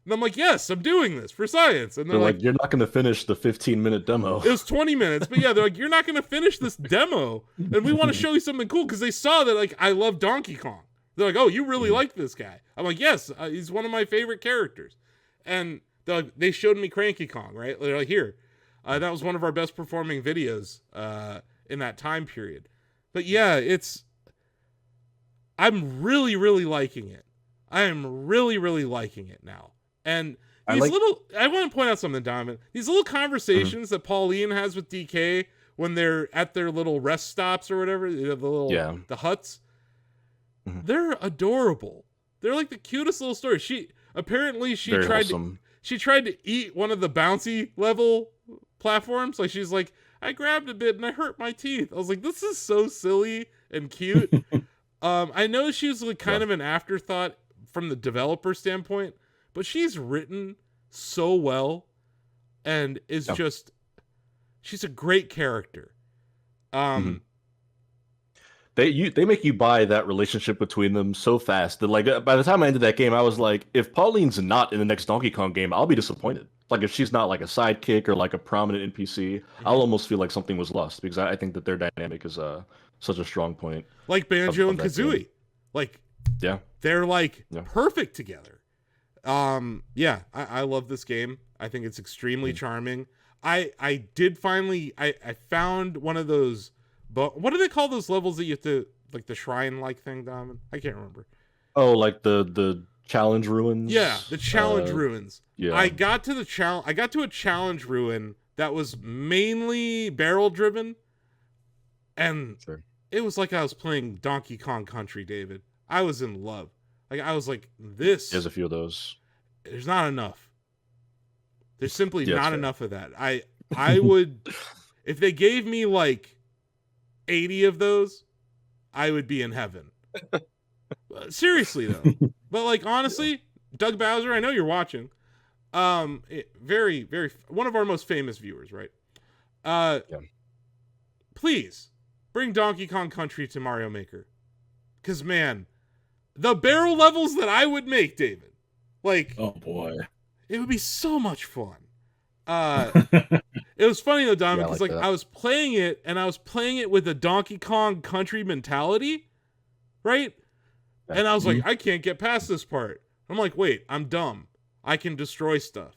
And I'm like, yes, I'm doing this for science. And they're like, you're not going to finish the 15-minute demo. It was 20 minutes. But yeah, they're like, you're not going to finish this demo. And we want to show you something cool. Because they saw that, like, I love Donkey Kong. They're like, oh, you really like this guy. I'm like, yes, he's one of my favorite characters. And they showed me Cranky Kong, right? They're like, here. That was one of our best performing videos in that time period. But yeah, I'm really, really liking it. I am really, really liking it now. And I want to point out something, Donovan. These little conversations that Pauline has with DK when they're at their little rest stops or whatever, the huts, they're adorable. They're like the cutest little story. She tried to eat one of the bouncy level platforms. Like, she's like, I grabbed a bit and I hurt my teeth. I was like, this is so silly and cute. I know she's like kind of an afterthought from the developer standpoint, but she's written so well and is she's a great character. They make you buy that relationship between them so fast that, like, by the time I ended that game, I was like, if Pauline's not in the next Donkey Kong game, I'll be disappointed. Like, if she's not like a sidekick or like a prominent NPC, I'll almost feel like something was lost, because I think that their dynamic is such a strong point. Like Banjo and Kazooie. Like, they're like perfect together. I love this game. I think it's extremely charming. I did finally, I found one of those, but what do they call those levels that you have to, like, the shrine-like thing, Donovan? I can't remember. Oh, like the challenge ruins? Yeah, the challenge ruins. Yeah. I got to a challenge ruin that was mainly barrel-driven, and it was like I was playing Donkey Kong Country, David. I was in love. Like, I was like, this... There's a few of those. There's not enough. There's simply not enough of that. I would... If they gave me, like, 80 of those, I would be in heaven. Seriously, though. But, like, honestly, Doug Bowser, I know you're watching. Very, very... One of our most famous viewers, right? Please, bring Donkey Kong Country to Mario Maker. Because, man, the barrel levels that I would make, David, like... Oh, boy. It would be so much fun. It was funny though, Dom, Yeah, I because like like that. I was playing it and I was playing it with a Donkey Kong Country mentality, right? Yeah. And I was like, Mhm. I can't get past this part. I'm like, wait, I'm dumb. I can destroy stuff.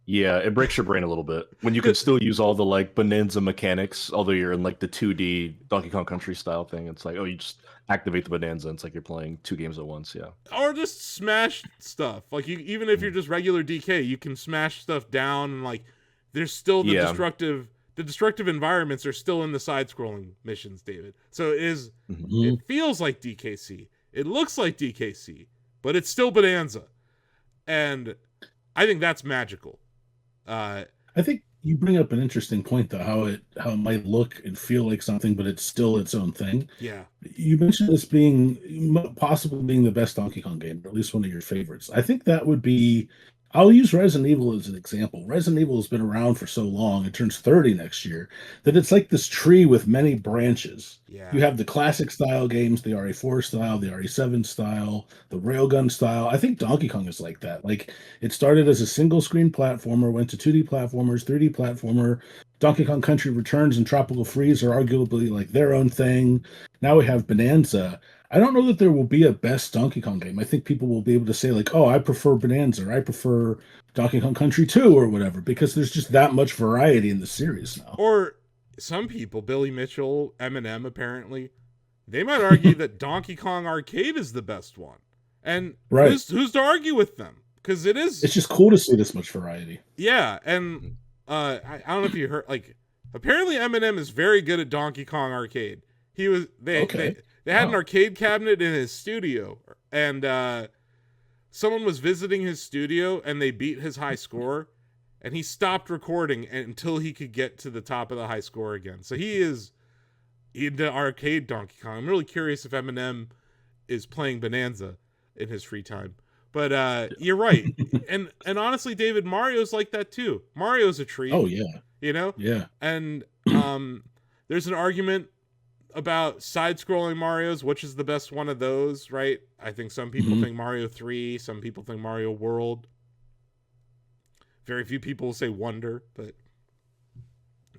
Yeah, it breaks your brain a little bit when you can still use all the like bonanza mechanics, although you're in like the 2D Donkey Kong Country style thing. It's like, oh, you just activate the bonanza. And it's like you're playing two games at once. Yeah. Or just smash stuff. Like even if you're Mhm. just regular DK, you can smash stuff down and like there's still Yeah. the destructive environments are still in the side scrolling missions, David. So Mhm. it Mhm. feels like DKC. It looks like DKC, but it's still Bonanza. And I think that's magical. Uh I think you bring up an interesting point, though, how it might look and feel like something, but it's still its own thing. yeah. You mentioned this being possibly being the best Donkey Kong game, or at least one of your favorites. I think that would be. I'll use Resident Evil as an example. Resident Evil has been around for so long, it turns 30 next year, that it's like this tree with many branches. Yeah. You have the classic style games, the RE4 style, the RE7 style, the railgun style. I think Donkey Kong is like that. Like it started as a single screen platformer, went to 2D platformers, 3D platformer. Donkey Kong Country Returns and Tropical Freeze are arguably like their own thing. Now we have Bonanza. I don't know that there will be a best Donkey Kong game. I think people will be able to say like, "Oh, I prefer Bonanza, or I prefer Donkey Kong Country 2 or whatever," because there's just that much variety in the series now. Or some people, Billy Mitchell, Eminem apparently, they might argue that Donkey Kong Arcade is the best one. And Right. who's to argue with them? Because it is. It's just cool to see this much variety. Yeah, and Mhm. I don't know if you heard, like, apparently Eminem is very good at Donkey Kong Arcade. He was Okay. they had an Wow. arcade cabinet in his studio, and someone was visiting his studio, and they beat his high score, and he stopped recording until he could get to the top of the high score again. So he is into arcade Donkey Kong. I'm really curious if Eminem is playing Bonanza in his free time. But you're right. And honestly, David, Mario's like that too. Mario's a treat, Oh yeah. you know? Yeah. And there's an argument about side-scrolling Marios, which is the best one of those, right? I think some people Mhm. think Mario 3, some people think Mario World. Very few people will say Wonder, but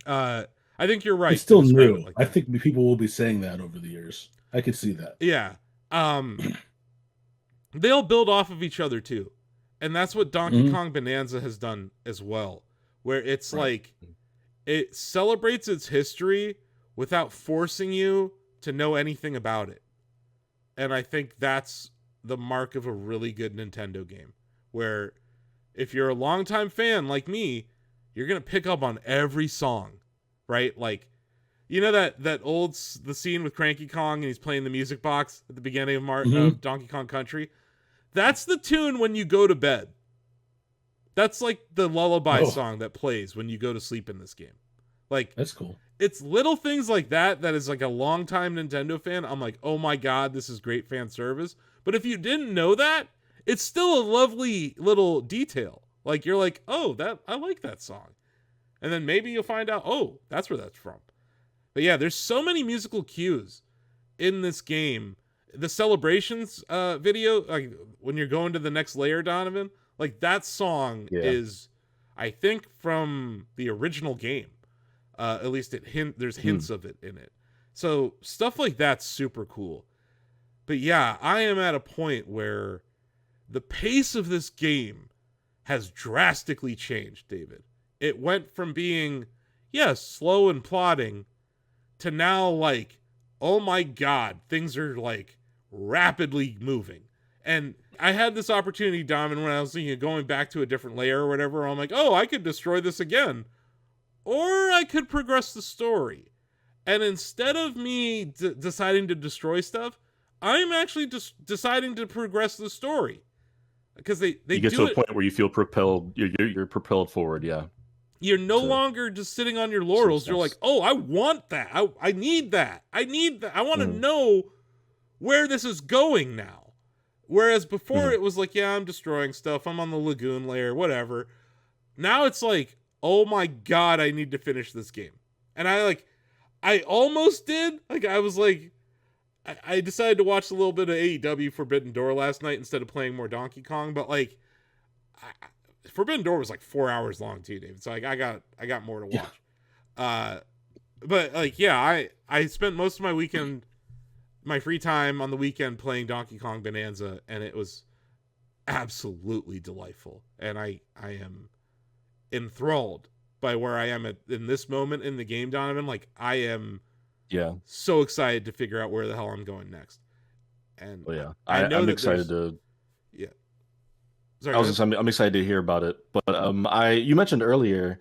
I think you're right It's to still describe it new. like I that. think people will be saying that over the years. I could see that. Yeah. They all build off of each other too. And that's what Donkey Mhm. Kong Bonanza has done as well, where it's Right. like it celebrates its history without forcing you to know anything about it. And I think that's the mark of a really good Nintendo game, where if you're a longtime fan like me, you're going to pick up on every song, right? Like, you know the scene with Cranky Kong and he's playing the music box at the beginning Mhm. of Donkey Kong Country? That's the tune when you go to bed. That's like the lullaby Oh, song that plays when you go to sleep in this game. Like, that's cool. it's little things like that is like a longtime Nintendo fan. I'm like, oh my god, this is great fan service. But if you didn't know that, it's still a lovely little detail. Like you're like, oh, that I like that song. And then maybe you'll find out, oh, that's where that's from. But yeah, there's so many musical cues in this game. The celebrations video, like when you're going to the next layer, Donovan, like that song Yeah. is, I think, from the original game. At least there's hints of it in it. So stuff like that's super cool. But yeah, I am at a point where the pace of this game has drastically changed, David. It went from being, yes, slow and plodding to now like, oh my god, things are like rapidly moving. And I had this opportunity, Domin, when I was thinking of going back to a different layer or whatever. I'm like, oh, I could destroy this again. Or I could progress the story. And instead of me deciding to destroy stuff, I'm actually just deciding to progress the story. Because they You get to do a it. point where you feel propelled. You're propelled forward. Yeah. You're no To longer just sitting on your some laurels. You're like, steps. oh, I want that. I need that. I need that. I want to Mhm. know where this is going now. Whereas before Mhm. it was like, yeah, I'm destroying stuff. I'm on the lagoon layer, whatever. Now it's like, oh my god, I need to finish this game. And I almost did. Like I was like, I decided to watch a little bit of AEW Forbidden Door last night instead of playing more Donkey Kong. But like, Forbidden Door was like 4 hours long too, David. So like I got more to watch. Yeah. But like yeah, I spent most of my free time on the weekend playing Donkey Kong Bonanza, and it was absolutely delightful. And I am enthralled by where I am in this moment in the game, Donovan. Like I am so excited to figure out where the hell I'm going next. And I know I'm that excited to. Yeah. Sorry, I'm excited to hear about it. But you mentioned earlier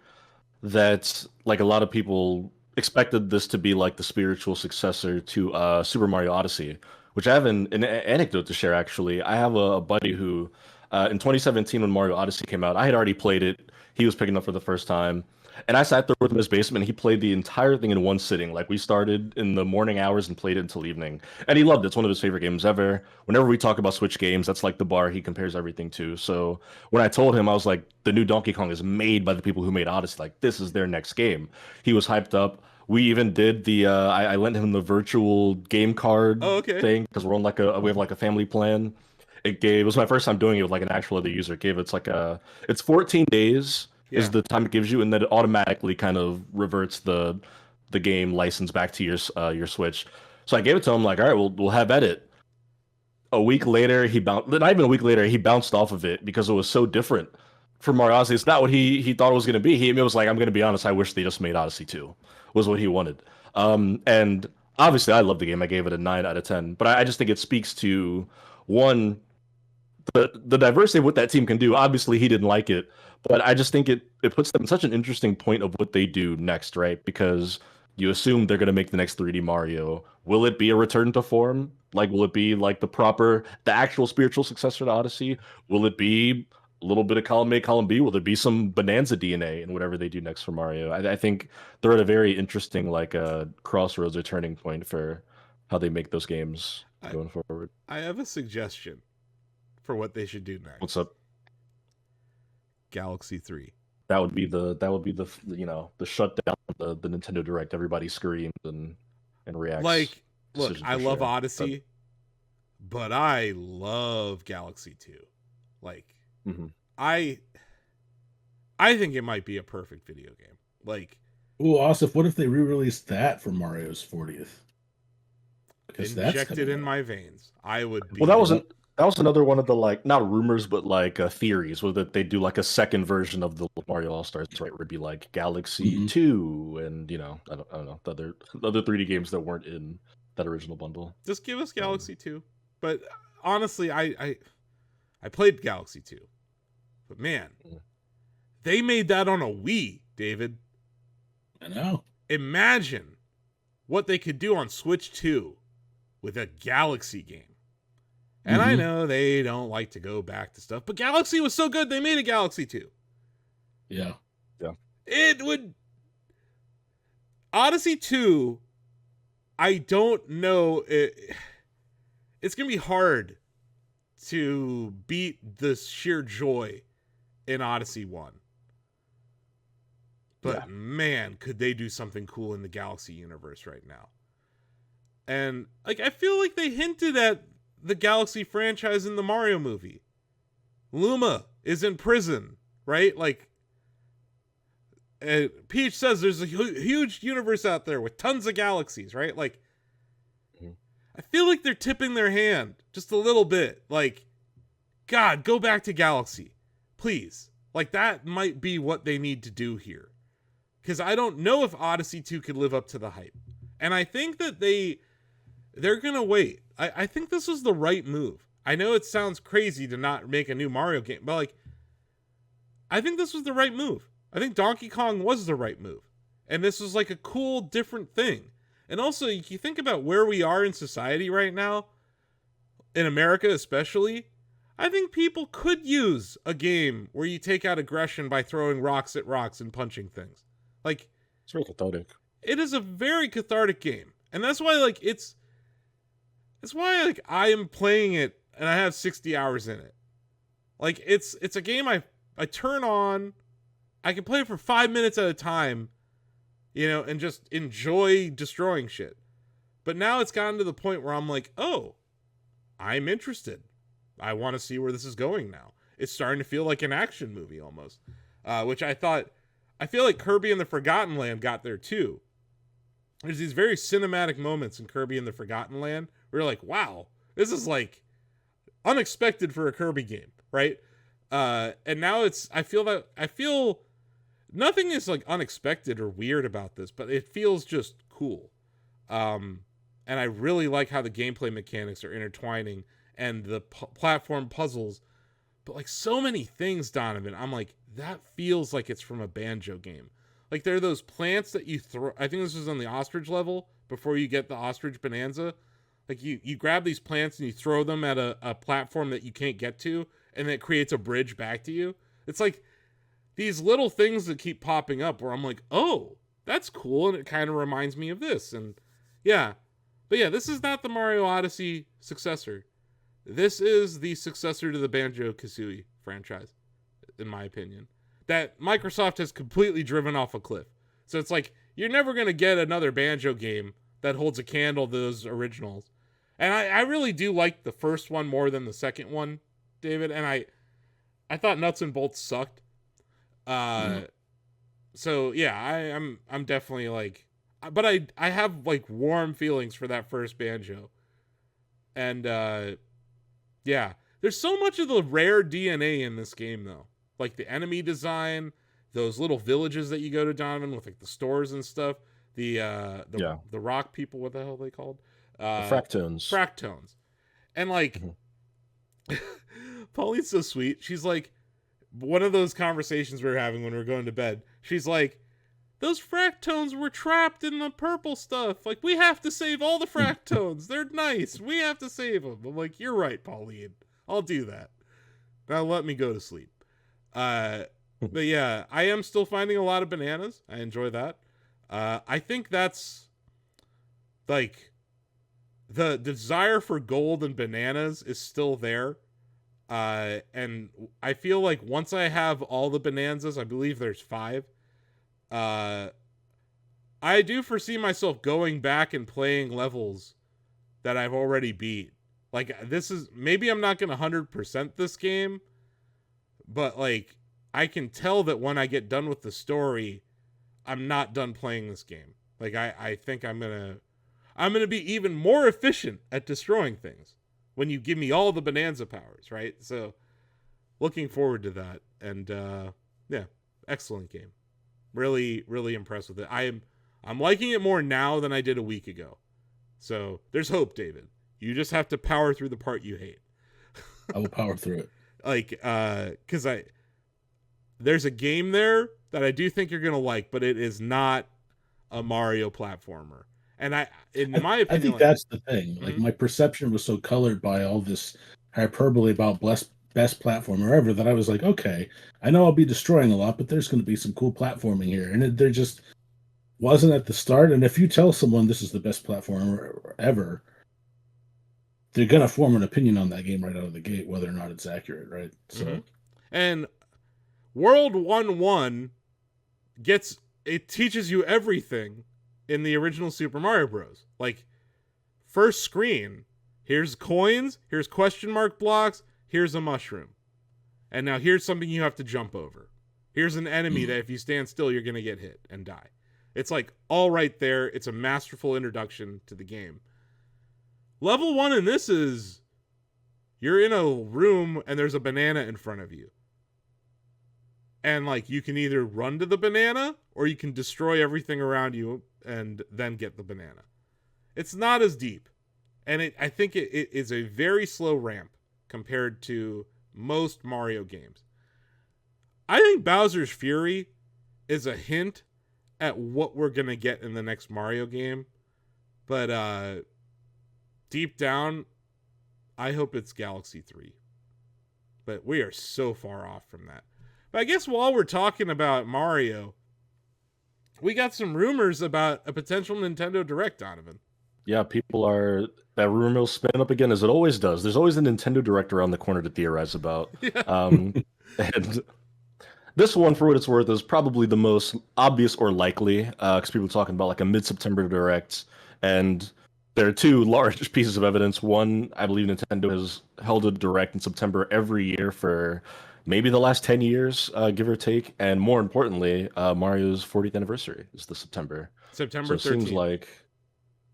that like a lot of people expected this to be like the spiritual successor to Super Mario Odyssey, which I have an anecdote to share actually. I have a buddy who in 2017 when Mario Odyssey came out, I had already played it. He was picking up for the first time. And I sat there with him in his basement and he played the entire thing in one sitting. Like we started in the morning hours and played it until evening. And he loved it. It's one of his favorite games ever. Whenever we talk about Switch games, that's like the bar he compares everything to. So when I told him, I was like, the new Donkey Kong is made by the people who made Odyssey. Like this is their next game. He was hyped up. We even did the I lent him the virtual game card thing because we have like a family plan. It was my first time doing it with like an actual other user. It's 14 days is the time it gives you, and then it automatically kind of reverts the game license back to your Switch. So I gave it to him like, all right, we'll have at it. A week later, not even a week later, he bounced off of it because it was so different from Mario Odyssey. It's not what he thought it was going to be. He was like, I'm going to be honest, I wish they just made Odyssey 2, was what he wanted. And obviously, I love the game. I gave it a 9 out of 10. But I just think it speaks to, one, the diversity of what that team can do. Obviously, he didn't like it, but I just think it puts them in such an interesting point of what they do next, right? Because you assume they're going to make the next 3D Mario. Will it be a return to form? Like, will it be like the actual spiritual successor to Odyssey? Will it be a little bit of column A, column B? Will there be some Bonanza DNA in whatever they do next for Mario? I think they're at a very interesting crossroads or turning point for how they make those games going forward. I have a suggestion for what they should do next. What's up? Galaxy 3. That would be the the shutdown, the Nintendo Direct. Everybody screams and reacts. Like, look, I love Odyssey, but I love Galaxy 2. Like, I think it might be a perfect video game. Like, ooh, Asif, what if they re-released that for Mario's 40th? Injected in my veins. I would be. Well, that was another one of the not rumors but theories, where that they do like a second version of the Mario All Stars, right? Where it'd be like Galaxy 2 and I don't know, the other 3D games that weren't in that original bundle. Just give us Galaxy 2. But honestly, I played Galaxy 2. But man, they made that on a Wii, David. I know. Imagine what they could do on Switch 2 with a Galaxy game. And I know they don't like to go back to stuff, but Galaxy was so good they made a Galaxy 2. Yeah. It would... Odyssey 2, I don't know... It's going to be hard to beat the sheer joy in Odyssey 1. But man, could they do something cool in the Galaxy universe right now. And I feel like they hinted at the Galaxy franchise in the Mario movie. Luma is in prison, right? Peach says there's a huge universe out there with tons of galaxies, right? I feel like they're tipping their hand just a little bit. God, go back to Galaxy, please. That might be what they need to do here. Because I don't know if Odyssey 2 could live up to the hype. And I think that they're going to wait. I think this was the right move. I know it sounds crazy to not make a new Mario game, but I think this was the right move. I think Donkey Kong was the right move. And this was a cool, different thing. And also, you think about where we are in society right now, in America especially, I think people could use a game where you take out aggression by throwing rocks at rocks and punching things. It's very cathartic. It is a very cathartic game. And that's why, it's why I am playing it and I have 60 hours in it. It's a game I turn on, I can play it for 5 minutes at a time, and just enjoy destroying shit. But now it's gotten to the point where I'm like, oh, I'm interested. I want to see where this is going now. it's starting to feel like an action movie almost, which I feel like Kirby and the Forgotten Land got there too. There's these very cinematic moments in Kirby and the Forgotten Land where you're like, wow, this is like unexpected for a Kirby game, right? And now I feel nothing is like unexpected or weird about this, but it feels just cool. And I really like how the gameplay mechanics are intertwining and the platform puzzles. But like so many things, Donovan, I'm like, that feels like it's from a Banjo game. Like there are those plants that you throw. I think this was on the ostrich level before you get the ostrich bonanza. Like you grab these plants and you throw them at a platform that you can't get to, and it creates a bridge back to you. It's like these little things that keep popping up where I'm like, oh, that's cool, and it kind of reminds me of this. And yeah, but yeah, this is not the Mario Odyssey successor. This is the successor to the Banjo-Kazooie franchise, in my opinion, that Microsoft has completely driven off a cliff. So it's like, you're never going to get another Banjo game that holds a candle to those originals. And I really do like the first one more than the second one, David. And I thought Nuts and Bolts sucked. So yeah, I'm definitely like, but I have like warm feelings for that first Banjo. And yeah, there's so much of the rare DNA in this game though. Like the enemy design, those little villages that you go to, Donovan, with like the stores and stuff. The rock people, what the hell are they called? The Fractones. And like, Pauline's so sweet. She's like, one of those conversations we were having when we were going to bed. She's like, those Fractones were trapped in the purple stuff. Like, we have to save all the Fractones. They're nice. We have to save them. I'm like, you're right, Pauline. I'll do that. Now let me go to sleep. But yeah, I am still finding a lot of bananas. I enjoy that. I think that's like the desire for gold and bananas is still there. And I feel like once I have all the bonanzas, I believe there's 5. I do foresee myself going back and playing levels that I've already beat. Like this is, maybe I'm not going to 100% this game, but like I can tell that when I get done with the story, I'm not done playing this game. Like I think I'm going to be even more efficient at destroying things when you give me all the bonanza powers, right? So looking forward to that. And yeah, excellent game. Really, really impressed with it. I'm liking it more now than I did a week ago. So there's hope, David. You just have to power through the part you hate. I will power through it. Like, because there's a game there that I do think you're gonna like, but it is not a Mario platformer. And in my opinion, I think that's the thing. Like my perception was so colored by all this hyperbole about best platformer ever that I was like, okay, I know I'll be destroying a lot, but there's going to be some cool platforming here. And there just wasn't at the start. And if you tell someone this is the best platformer ever, they're going to form an opinion on that game right out of the gate, whether or not it's accurate, right? So, and World 1-1 it teaches you everything in the original Super Mario Bros. Like, first screen, here's coins, here's question mark blocks, here's a mushroom. And now here's something you have to jump over. Here's an enemy that if you stand still, you're going to get hit and die. It's like all right there. It's a masterful introduction to the game. Level 1 in this is you're in a room and there's a banana in front of you. And like you can either run to the banana or you can destroy everything around you and then get the banana. It's not as deep. And I think it is a very slow ramp compared to most Mario games. I think Bowser's Fury is a hint at what we're going to get in the next Mario game. But deep down, I hope it's Galaxy 3. But we are so far off from that. But I guess while we're talking about Mario, we got some rumors about a potential Nintendo Direct, Donovan. Yeah, that rumor will spin up again as it always does. There's always a Nintendo Direct around the corner to theorize about. Yeah. And this one, for what it's worth, is probably the most obvious or likely, because people are talking about like a mid-September Direct, and there are 2 large pieces of evidence. One, I believe Nintendo has held a Direct in September every year for maybe the last 10 years, give or take. And more importantly, Mario's 40th anniversary is this September. September So it 13th. seems like,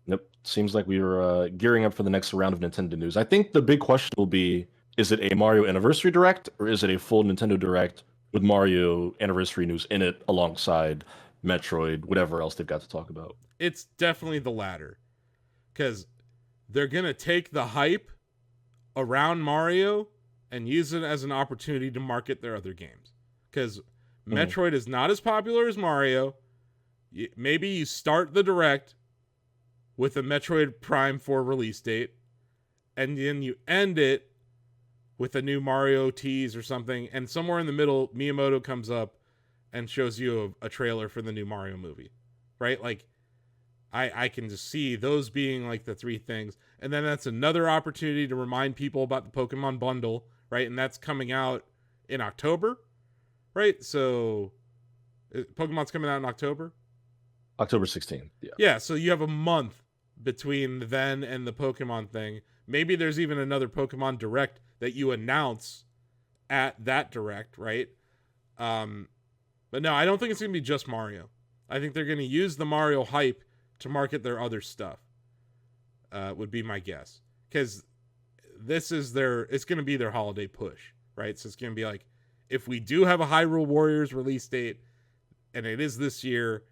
yep, seems like we were gearing up for the next round of Nintendo news. I think the big question will be, is it a Mario Anniversary Direct or is it a full Nintendo Direct with Mario Anniversary news in it alongside Metroid, whatever else they've got to talk about? It's definitely the latter, because they're going to take the hype around Mario and use it as an opportunity to market their other games. Because Metroid is not as popular as Mario. Maybe you start the Direct with a Metroid Prime 4 release date, and then you end it with a new Mario tease or something, and somewhere in the middle, Miyamoto comes up and shows you a trailer for the new Mario movie, right? Like, I can just see those being like the three things. And then that's another opportunity to remind people about the Pokemon bundle, right? And that's coming out in October, right? So Pokemon's coming out in October? October 16th. Yeah. Yeah, so you have a month between then and the Pokemon thing. Maybe there's even another Pokemon Direct that you announce at that Direct, right? But no, I don't think it's going to be just Mario. I think they're going to use the Mario hype to market their other stuff, would be my guess. Because it's going to be their holiday push, right? So it's going to be like, if we do have a Hyrule Warriors release date, and it is this year,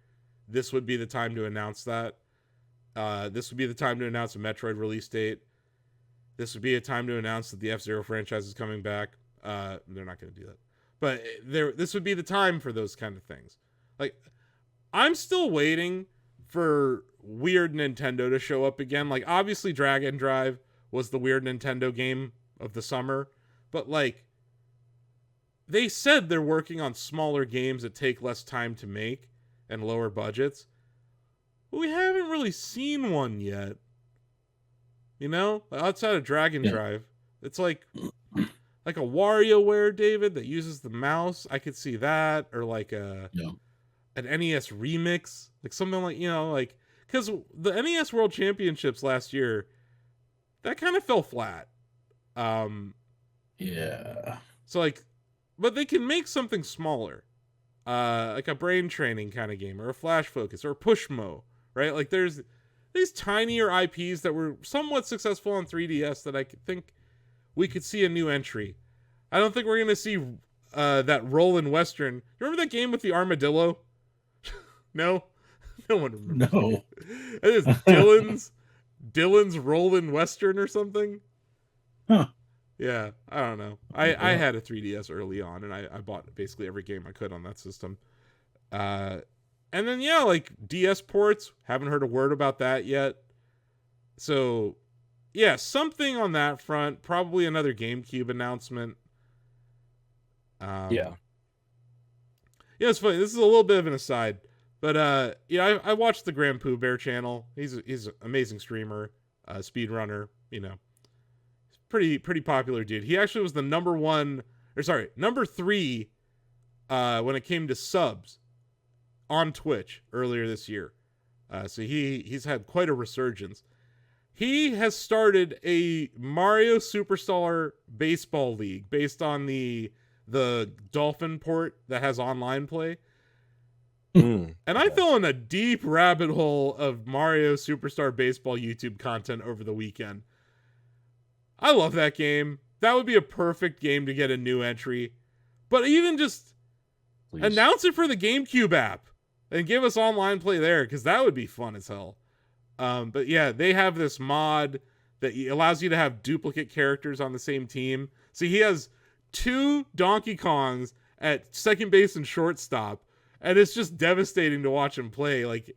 this would be the time to announce that. This would be the time to announce a Metroid release date. This would be a time to announce that the F-Zero franchise is coming back. They're not going to do that. But this would be the time for those kind of things. Like, I'm still waiting for Weird Nintendo to show up again. Like, obviously Dragon Drive was the Weird Nintendo game of the summer. But, like, they said they're working on smaller games that take less time to make and lower budgets. But we haven't really seen one yet. You know? Outside of Dragon Drive. It's like a WarioWare, David, that uses the mouse. I could see that. Or like an NES remix. Like something like, you know, like... Because the NES World Championships last year, that kind of fell flat. Yeah. So, like... But they can make something smaller. Like a brain training kind of game. Or a Flash Focus. Or a Pushmo. Right? Like there's these tinier IPs that were somewhat successful on 3DS that I think we could see a new entry. I don't think we're going to see that Rollin' Western. You remember that game with the armadillo? No? No one remembers. No. It is Dylan's Rollin' Western or something? Huh. Yeah, I don't know. I had a 3DS early on, and I bought basically every game I could on that system. And then, yeah, like DS ports, haven't heard a word about that yet. So, yeah, something on that front. Probably another GameCube announcement. Yeah, it's funny. This is a little bit of an aside. But, yeah, I watched the Grand Pooh Bear channel. He's an amazing streamer, speedrunner, you know. Pretty popular dude. He actually was the number 3 when it came to subs on Twitch earlier this year. So he's had quite a resurgence. He has started a Mario Superstar Baseball League based on the Dolphin port that has online play. And I fell in a deep rabbit hole of Mario Superstar Baseball YouTube content over the weekend. I love that game. That would be a perfect game to get a new entry. But even just announce it for the GameCube app and give us online play there, because that would be fun as hell. But yeah, they have this mod that allows you to have duplicate characters on the same team. So he has 2 Donkey Kongs at second base and shortstop, and it's just devastating to watch him play. Like,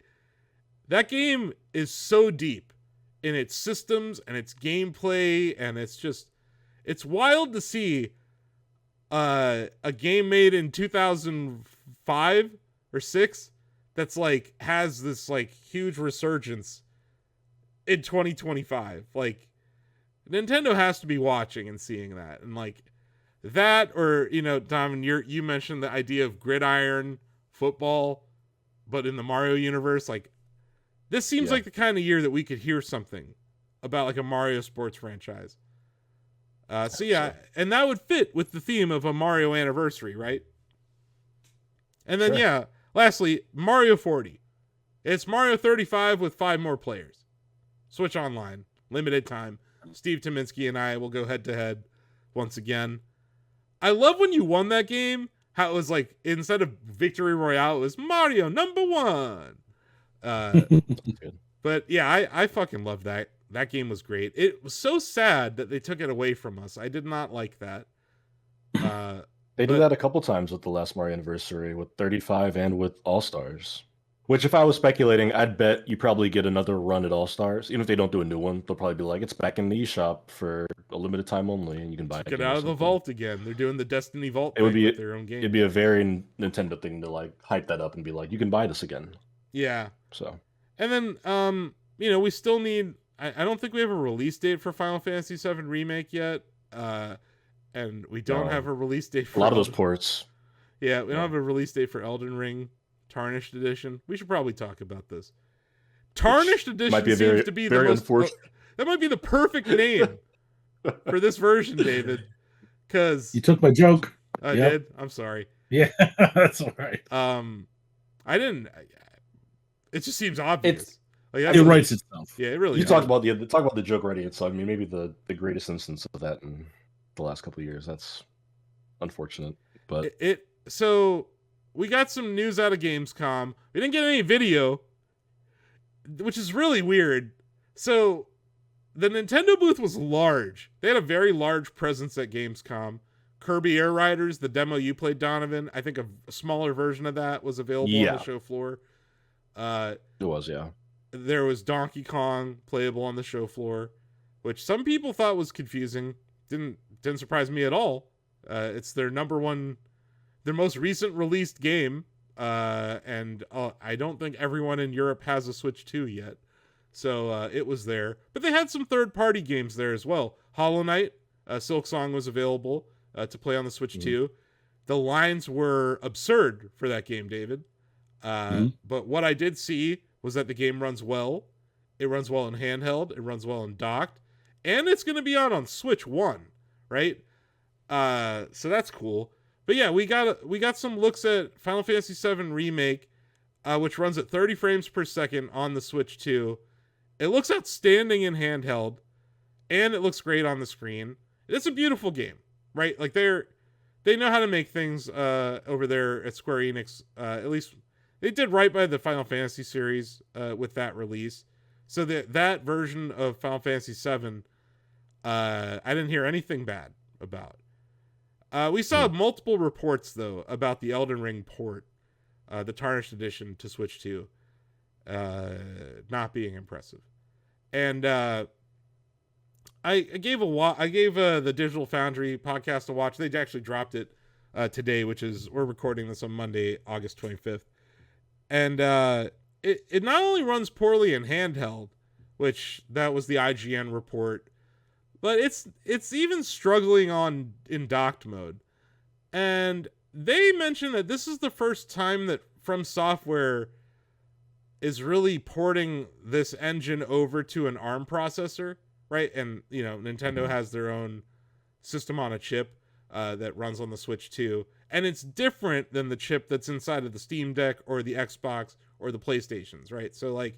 that game is so deep in its systems and its gameplay, and it's wild to see a game made in 2005 or 6 that's like has this like huge resurgence in 2025. Like, Nintendo has to be watching and seeing that. And like that, or, you know, Tom, you mentioned the idea of gridiron football, but in the Mario universe. Like, this seems like the kind of year that we could hear something about like a Mario sports franchise. So yeah, and that would fit with the theme of a Mario anniversary, right? And then Sure. lastly, Mario 40. It's Mario 35 with 5 more players. Switch Online, limited time. Steve Tominski and I will go head to head once again. I love when you won that game, how it was like, instead of Victory Royale, it was Mario #1. But yeah, I fucking love that. That game was great. It was so sad that they took it away from us. I did not like that. They did that a couple times with the last Mario anniversary, with 35 and with All Stars. Which, if I was speculating, I'd bet you probably get another run at All Stars. Even if they don't do a new one, they'll probably be like, it's back in the eShop for a limited time only, and you can buy it. Get out of the vault again. They're doing the Destiny Vault. It would be with their own game. It'd be a very Nintendo thing to like hype that up and be like, you can buy this again. Yeah. So. And then, we still need. I don't think we have a release date for Final Fantasy VII Remake yet. And we don't have a release date for a lot of those ports. Yeah, we don't have a release date for Elden Ring Tarnished Edition. We should probably talk about this. Tarnished Edition might be seems to be the most unfortunate. That might be the perfect name for this version, David. Because you took my joke. I did. I'm sorry. Yeah, that's all right. I didn't. It just seems obvious. It writes itself. Yeah, it really. You talk about the joke already. It's maybe the greatest instance of that in the last couple of years. That's unfortunate, but So we got some news out of Gamescom. We didn't get any video, which is really weird. So the Nintendo booth was large. They had a very large presence at Gamescom. Kirby Air Riders, the demo you played, Donovan, I think a smaller version of that was available on the show floor. It was, yeah. There was Donkey Kong playable on the show floor, which some people thought was confusing. Didn't surprise me at all. It's their their most recent released game, and I don't think everyone in Europe has a Switch 2 yet. So it was there. But they had some third-party games there as well. Hollow Knight, Silksong was available to play on the Switch 2. The lines were absurd for that game, David. But what I did see was that the game runs well. It runs well in handheld. It runs well in docked. And it's going to be out on Switch 1, right? So that's cool. But yeah, we got some looks at Final Fantasy VII Remake, which runs at 30 frames per second on the Switch 2. It looks outstanding in handheld, and it looks great on the screen. It's a beautiful game, right? Like they know how to make things over there at Square Enix. At least they did right by the Final Fantasy series with that release. So that version of Final Fantasy VII, I didn't hear anything bad about. We saw multiple reports, though, about the Elden Ring port, the Tarnished Edition to Switch 2, not being impressive. And I gave the Digital Foundry podcast a watch. They actually dropped it today, we're recording this on Monday, August 25th. And it not only runs poorly in handheld, which that was the IGN report, but it's even struggling in docked mode. And they mentioned that this is the first time that From Software is really porting this engine over to an ARM processor, right? And Nintendo has their own system on a chip that runs on the Switch 2, and it's different than the chip that's inside of the Steam Deck or the Xbox or the PlayStations, right? So like,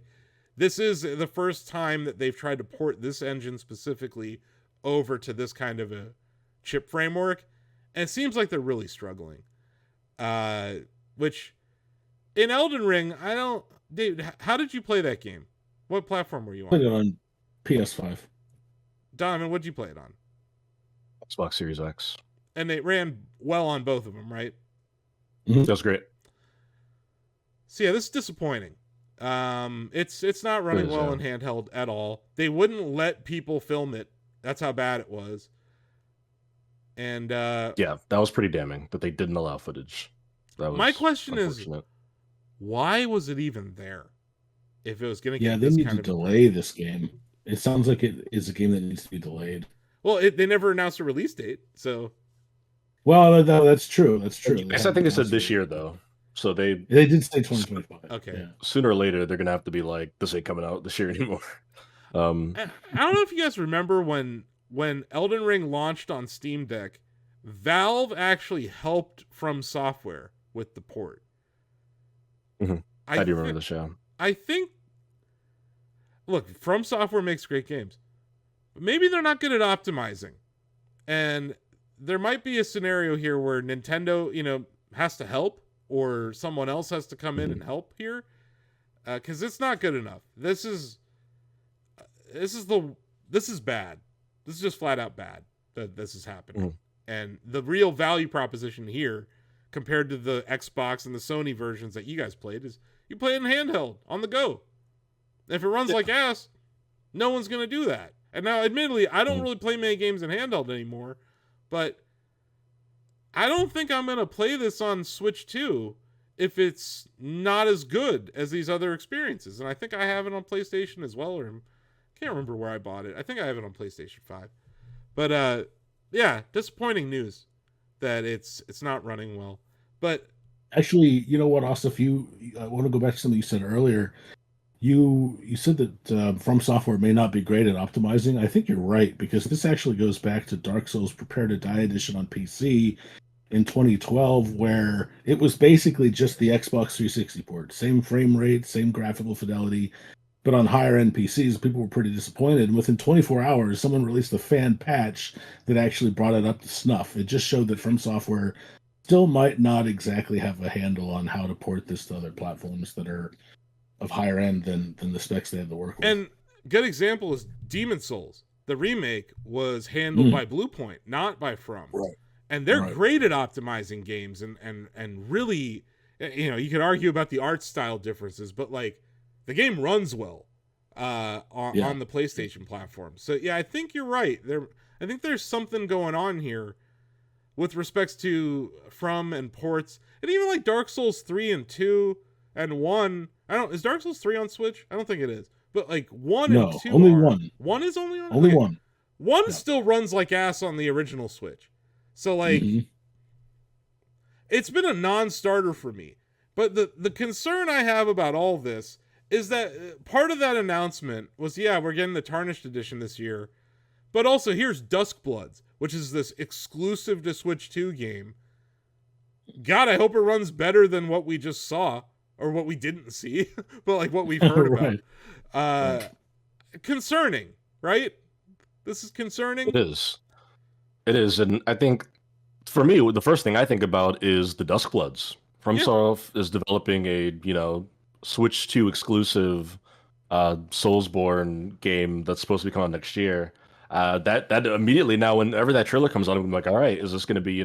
this is the first time that they've tried to port this engine specifically over to this kind of a chip framework, and it seems like they're really struggling. Which in Elden Ring, Dave, how did you play that game? What platform were you on? I played it on PS5. Donovan, what did you play it on? Xbox Series X. And it ran well on both of them, right? Mm-hmm. That's great. So yeah, this is disappointing. It's not running well in handheld at all. They wouldn't let people film it. That's how bad it was. And yeah, that was pretty damning that they didn't allow footage. That was my question is, why was it even there? If it was going to get they need to delay this game. It sounds like it is a game that needs to be delayed. Well, they never announced a release date, so. Well, that's true. That's true. I think they said this year, though. So they did say 2025. Okay. Yeah. Sooner or later, they're gonna have to be like, this ain't coming out this year anymore. I don't know if you guys remember when when Elden Ring launched on Steam Deck, Valve actually helped From Software with the port. Mm-hmm. I do remember the show. I think, look, From Software makes great games. But maybe they're not good at optimizing. And there might be a scenario here where Nintendo, has to help, or someone else has to come in and help here. Because it's not good enough. This is bad. This is just flat out bad that this is happening. And the real value proposition here, compared to the Xbox and the Sony versions that you guys played, is you play it in handheld, on the go. If it runs like ass, no one's going to do that. And now, admittedly, I don't really play many games in handheld anymore, but I don't think I'm going to play this on Switch 2 if it's not as good as these other experiences. And I think I have it on PlayStation as well, or I can't remember where I bought it. I think I have it on PlayStation 5. But yeah, disappointing news that it's not running well. But actually, you know what, Asif, I want to go back to something you said earlier. You said that From Software may not be great at optimizing. I think you're right, because this actually goes back to Dark Souls Prepare to Die edition on PC in 2012, where it was basically just the Xbox 360 port. Same frame rate, same graphical fidelity, but on higher end PCs, people were pretty disappointed. And within 24 hours, someone released a fan patch that actually brought it up to snuff. It just showed that From Software still might not exactly have a handle on how to port this to other platforms that are of higher end than the specs they had to work with. And good example is Demon's Souls. The remake was handled by Bluepoint, not by From. Right. And they're great at optimizing games and really, you could argue about the art style differences, but like the game runs well on the PlayStation platform. So yeah, I think you're right. I think there's something going on here with respects to From and ports, and even like Dark Souls 3 and 2 and 1. Is Dark Souls 3 on Switch? I don't think it is. But like 1 and 2 only are. 1. 1 is only on? Only okay. 1. 1 still runs like ass on the original Switch. So like it's been a non-starter for me. But the concern I have about all this is that part of that announcement was, we're getting the Tarnished edition this year. But also here's Duskbloods, which is this exclusive to Switch 2 game. God, I hope it runs better than what we just saw. Or what we didn't see, but like what we've heard about. Concerning, right? This is concerning. It is. And I think, for me, the first thing I think about is the Duskbloods. FromSoft is developing a, Switch 2 exclusive Soulsborne game that's supposed to be coming out next year. That immediately now, whenever that trailer comes out, I'm like, all right, is this going to be,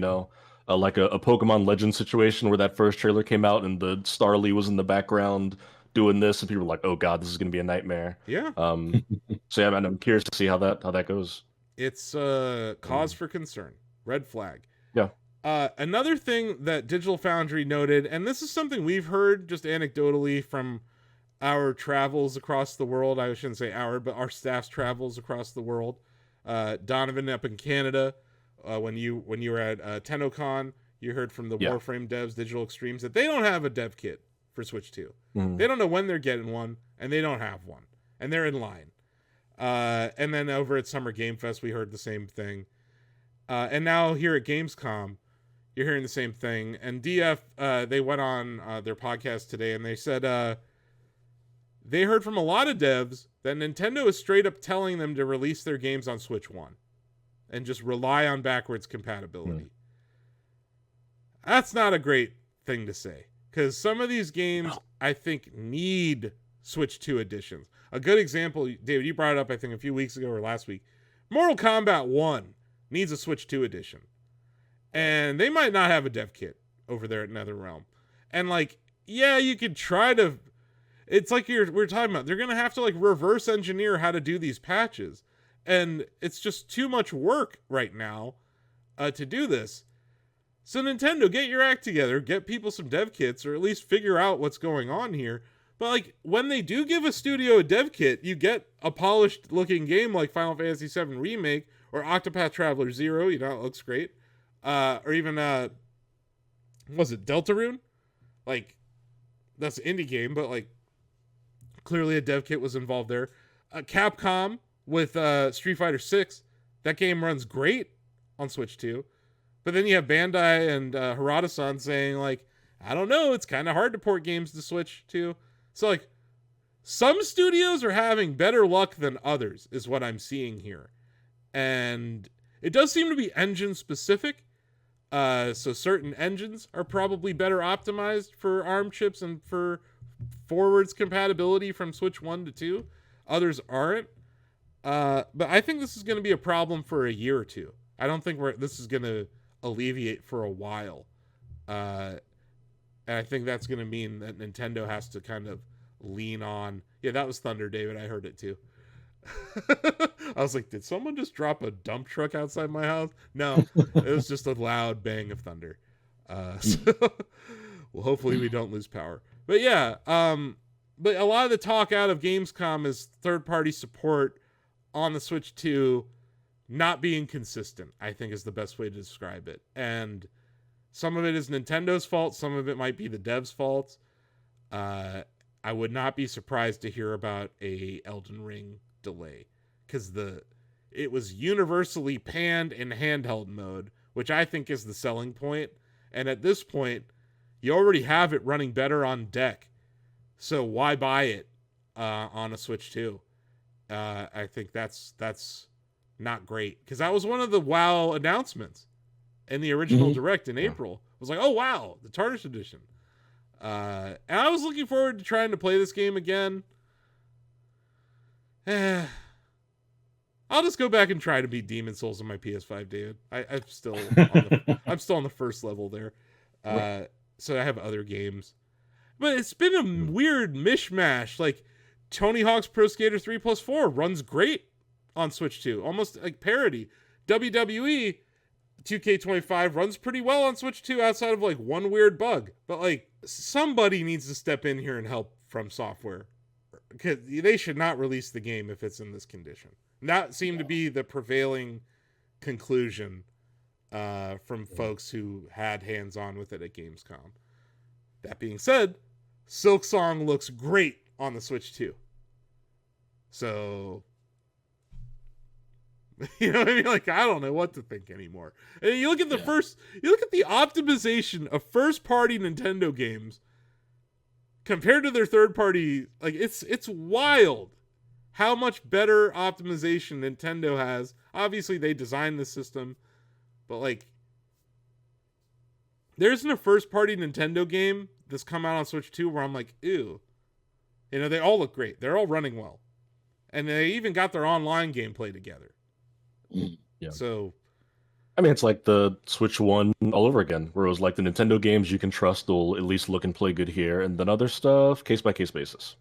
like a Pokemon Legend situation where that first trailer came out and the Starly was in the background doing this, and people were like, "Oh God, this is going to be a nightmare." Yeah. So yeah, man, I'm curious to see how that goes. It's a cause for concern. Red flag. Yeah. Another thing that Digital Foundry noted, and this is something we've heard just anecdotally from our travels across the world. I shouldn't say our, but our staff's travels across the world. Donovan up in Canada. When you were at TennoCon, you heard from the Warframe devs, Digital Extremes, that they don't have a dev kit for Switch 2. They don't know when they're getting one, and they don't have one. And they're in line. And then over at Summer Game Fest, we heard the same thing. And now here at Gamescom, you're hearing the same thing. And DF, they went on their podcast today, and they said they heard from a lot of devs that Nintendo is straight up telling them to release their games on Switch 1. And just rely on backwards compatibility. That's not a great thing to say. Because some of these games, I think, need Switch 2 editions. A good example, David, you brought it up, I think, a few weeks ago or last week. Mortal Kombat 1 needs a Switch 2 edition. And they might not have a dev kit over there at NetherRealm. And, like, you could try to... It's like we're talking about. They're going to have to, like, reverse engineer how to do these patches. And it's just too much work right now to do this. So Nintendo, get your act together. Get people some dev kits, or at least figure out what's going on here. But like when they do give a studio a dev kit, you get a polished looking game like Final Fantasy VII Remake or Octopath Traveler 0. It looks great. Or even, was it Deltarune? Like, that's an indie game, but like clearly a dev kit was involved there. Capcom with Street Fighter 6, That game runs great on Switch 2. But then you have Bandai and Harada-san saying, like, I don't know, it's kind of hard to port games to Switch 2. So, like, some studios are having better luck than others, is what I'm seeing here. And it does seem to be engine specific. So certain engines are probably better optimized for ARM chips and for forwards compatibility from Switch 1 to 2. Others aren't. But I think this is going to be a problem for a year or two. I don't think this is going to alleviate for a while. And I think that's going to mean that Nintendo has to kind of lean on. Yeah, that was Thunder, David. I heard it too. I was like, did someone just drop a dump truck outside my house? No, it was just a loud bang of thunder. So, well, hopefully we don't lose power. But yeah, but a lot of the talk out of Gamescom is third-party support on the Switch 2 not being consistent, I think is the best way to describe it. And some of it is Nintendo's fault. Some of it might be the devs' fault. I would not be surprised to hear about a Elden Ring delay, because it was universally panned in handheld mode, which I think is the selling point. And at this point, you already have it running better on deck, so why buy it on a Switch 2? I think that's not great, because that was one of the WoW announcements in the original Direct in April. It was like, oh wow, the Tarnished Edition. And I was looking forward to trying to play this game again. I'll just go back and try to beat Demon Souls on my PS5, David. I'm still on the first level there. So I have other games. But it's been a weird mishmash. Like, Tony Hawk's Pro Skater 3+4 runs great on Switch 2. Almost like parody. WWE 2K25 runs pretty well on Switch 2 outside of like one weird bug. But like, somebody needs to step in here and help From Software, because they should not release the game if it's in this condition. And that seemed to be the prevailing conclusion from folks who had hands-on with it at Gamescom. That being said, Silksong looks great on the Switch 2. So, you know what I mean? Like, I don't know what to think anymore. And you look at the optimization of first-party Nintendo games compared to their third-party, like, it's wild how much better optimization Nintendo has. Obviously, they designed the system, but like, there isn't a first-party Nintendo game that's come out on Switch 2 where I'm like, ew. You know, they all look great. They're all running well. And they even got their online gameplay together. Yeah. So, I mean, it's like the Switch 1 all over again, where it was like the Nintendo games you can trust will at least look and play good here, and then other stuff, case-by-case basis.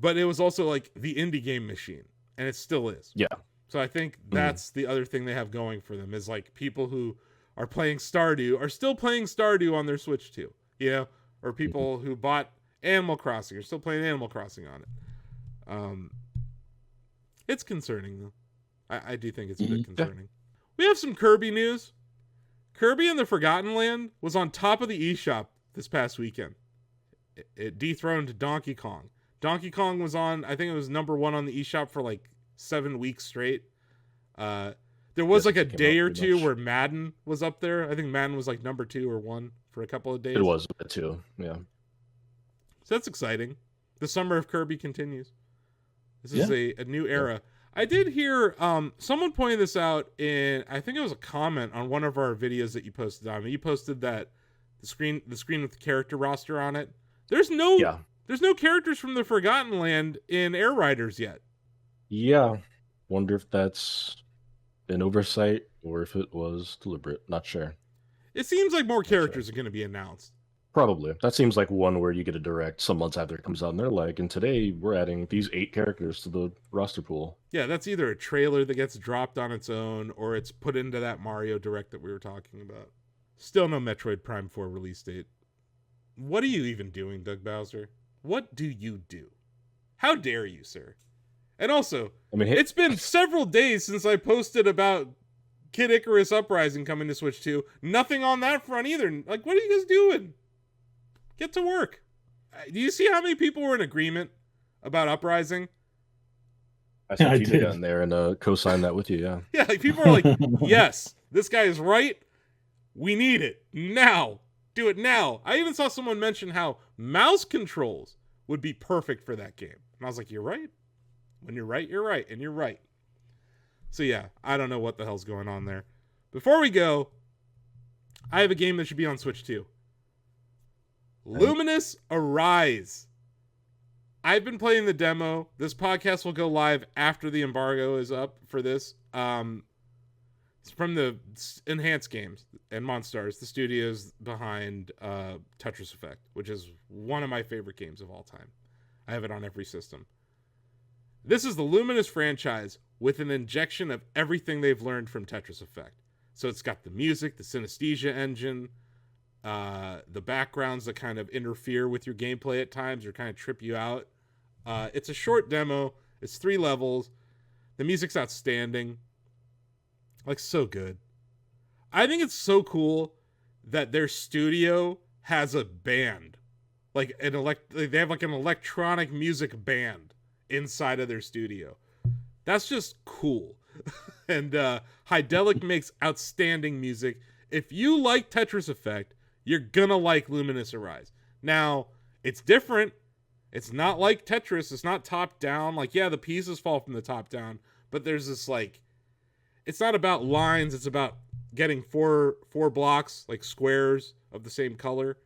But it was also like the indie game machine, and it still is. Yeah. So I think that's the other thing they have going for them, is like people who are playing Stardew are still playing Stardew on their Switch 2, you know? Or people who bought Animal Crossing are still playing Animal Crossing on it. It's concerning, though. I do think it's a bit concerning. We have some Kirby news. Kirby and the Forgotten Land was on top of the eShop this past weekend. It dethroned Donkey Kong. Donkey Kong was on, I think it was number 1 on the eShop for like 7 weeks straight. There was like a day or two where Madden was up there. I think Madden was like number 2 or 1 for a couple of days. It was too, yeah. So that's exciting. The summer of Kirby continues. This is a new era. Yeah. I did hear someone pointed this out in, I think it was a comment on one of our videos that you posted on. You posted that the screen with the character roster on it. There's no characters from the Forgotten Land in Air Riders yet. Yeah. Wonder if that's an oversight or if it was deliberate. Not sure. It seems like more characters are going to be announced. Probably. That seems like one where you get a direct some months after it comes out and they're like, and today we're adding these 8 characters to the roster pool. Yeah, that's either a trailer that gets dropped on its own or it's put into that Mario Direct that we were talking about. Still no Metroid Prime 4 release date. What are you even doing, Doug Bowser? What do you do? How dare you, sir? And also, I mean, it's been several days since I posted about Kid Icarus Uprising coming to Switch 2. Nothing on that front either. Like, what are you guys doing? Get to work. Do you see how many people were in agreement about Uprising? I sent I you did. in there and co-signed that with you. Yeah. Yeah, like people are like, yes, this guy is right. We need it now. Do it now. I even saw someone mention how mouse controls would be perfect for that game. And I was like, you're right. When you're right, you're right. And you're right. So yeah, I don't know what the hell's going on there. Before we go, I have a game that should be on Switch too. Luminous Arise. I've been playing the demo. This podcast will go live after the embargo is up for this. It's from the Enhanced Games and Monstars, the studios behind Tetris Effect, which is one of my favorite games of all time. I have it on every system. This is the Luminous franchise with an injection of everything they've learned from Tetris Effect. So it's got the music, the synesthesia engine, the backgrounds that kind of interfere with your gameplay at times or kind of trip you out. It's a short demo. It's 3 levels. The music's outstanding. Like, so good. I think it's so cool that their studio has a band. Like, they have like an electronic music band inside of their studio. That's just cool. And Hydelic makes outstanding music. If you like Tetris Effect, you're gonna like Luminous Arise. Now, it's different. It's not like Tetris. It's not top down. Like, yeah, the pieces fall from the top down, but there's this like, it's not about lines. It's about getting four blocks, like squares of the same color.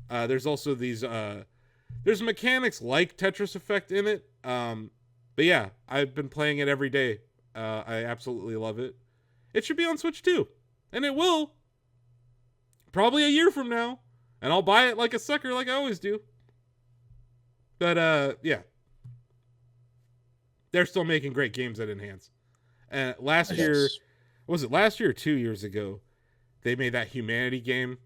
There's also these, there's mechanics like Tetris Effect in it. But yeah, I've been playing it every day. I absolutely love it. It should be on Switch too. And it will. Probably a year from now. And I'll buy it like a sucker like I always do. But yeah. They're still making great games at Enhance. And last year, was it last year or 2 years ago, they made that Humanity game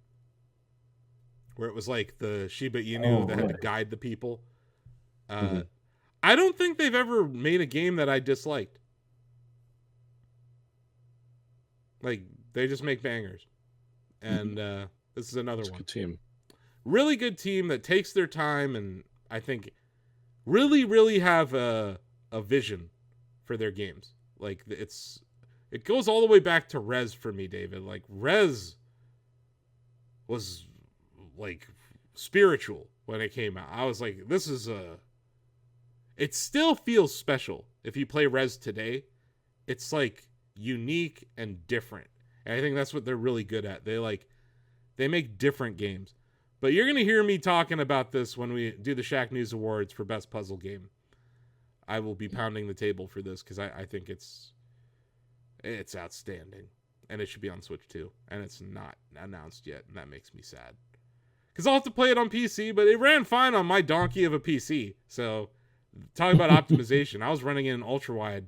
where it was like the Shiba Inu that had to guide the people. I don't think they've ever made a game that I disliked. Like, they just make bangers. And this is another one. Good team. Really good team that takes their time and I think really, really have a vision for their games. Like, it goes all the way back to Rez for me, David. Like, Rez was like spiritual when it came out. I was like, this is it still feels special if you play Rez today. It's like unique and different. And I think that's what they're really good at. They make different games. But you're going to hear me talking about this when we do the Shacknews Awards for Best Puzzle Game. I will be pounding the table for this because I think it's outstanding. And it should be on Switch too. And it's not announced yet, and that makes me sad. Because I'll have to play it on PC, but it ran fine on my donkey of a PC. So, talking about optimization, I was running in ultra wide.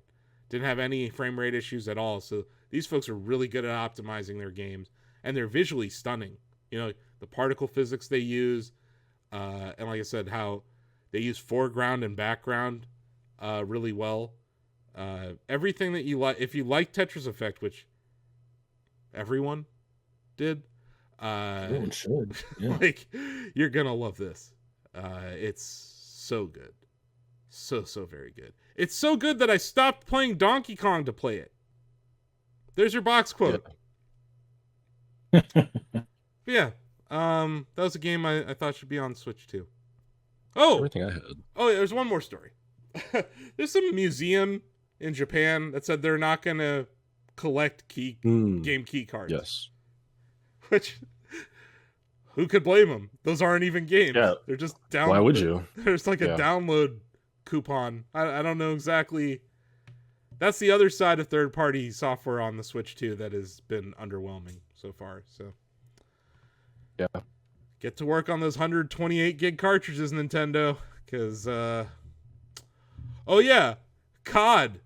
Didn't have any frame rate issues at all. So, these folks are really good at optimizing their games. And they're visually stunning. You know, the particle physics they use. And like I said, how they use foreground and background really well. Everything that you like. If you like Tetris Effect, which everyone did. Everyone should. Yeah. Like, you're going to love this. It's so good. So very good. It's so good that I stopped playing Donkey Kong to play it. There's your box quote. Yeah. That was a game I thought should be on Switch too. Oh! Everything I had. Oh, there's one more story. There's some museum in Japan that said they're not going to collect game key cards. Yes. Which, who could blame them? Those aren't even games. Yeah. They're just download. Why would you? There's like a download coupon. I don't know exactly. That's the other side of third-party software on the Switch too that has been underwhelming so far. So, yeah, get to work on those 128 gig cartridges, Nintendo. Because, oh yeah, COD,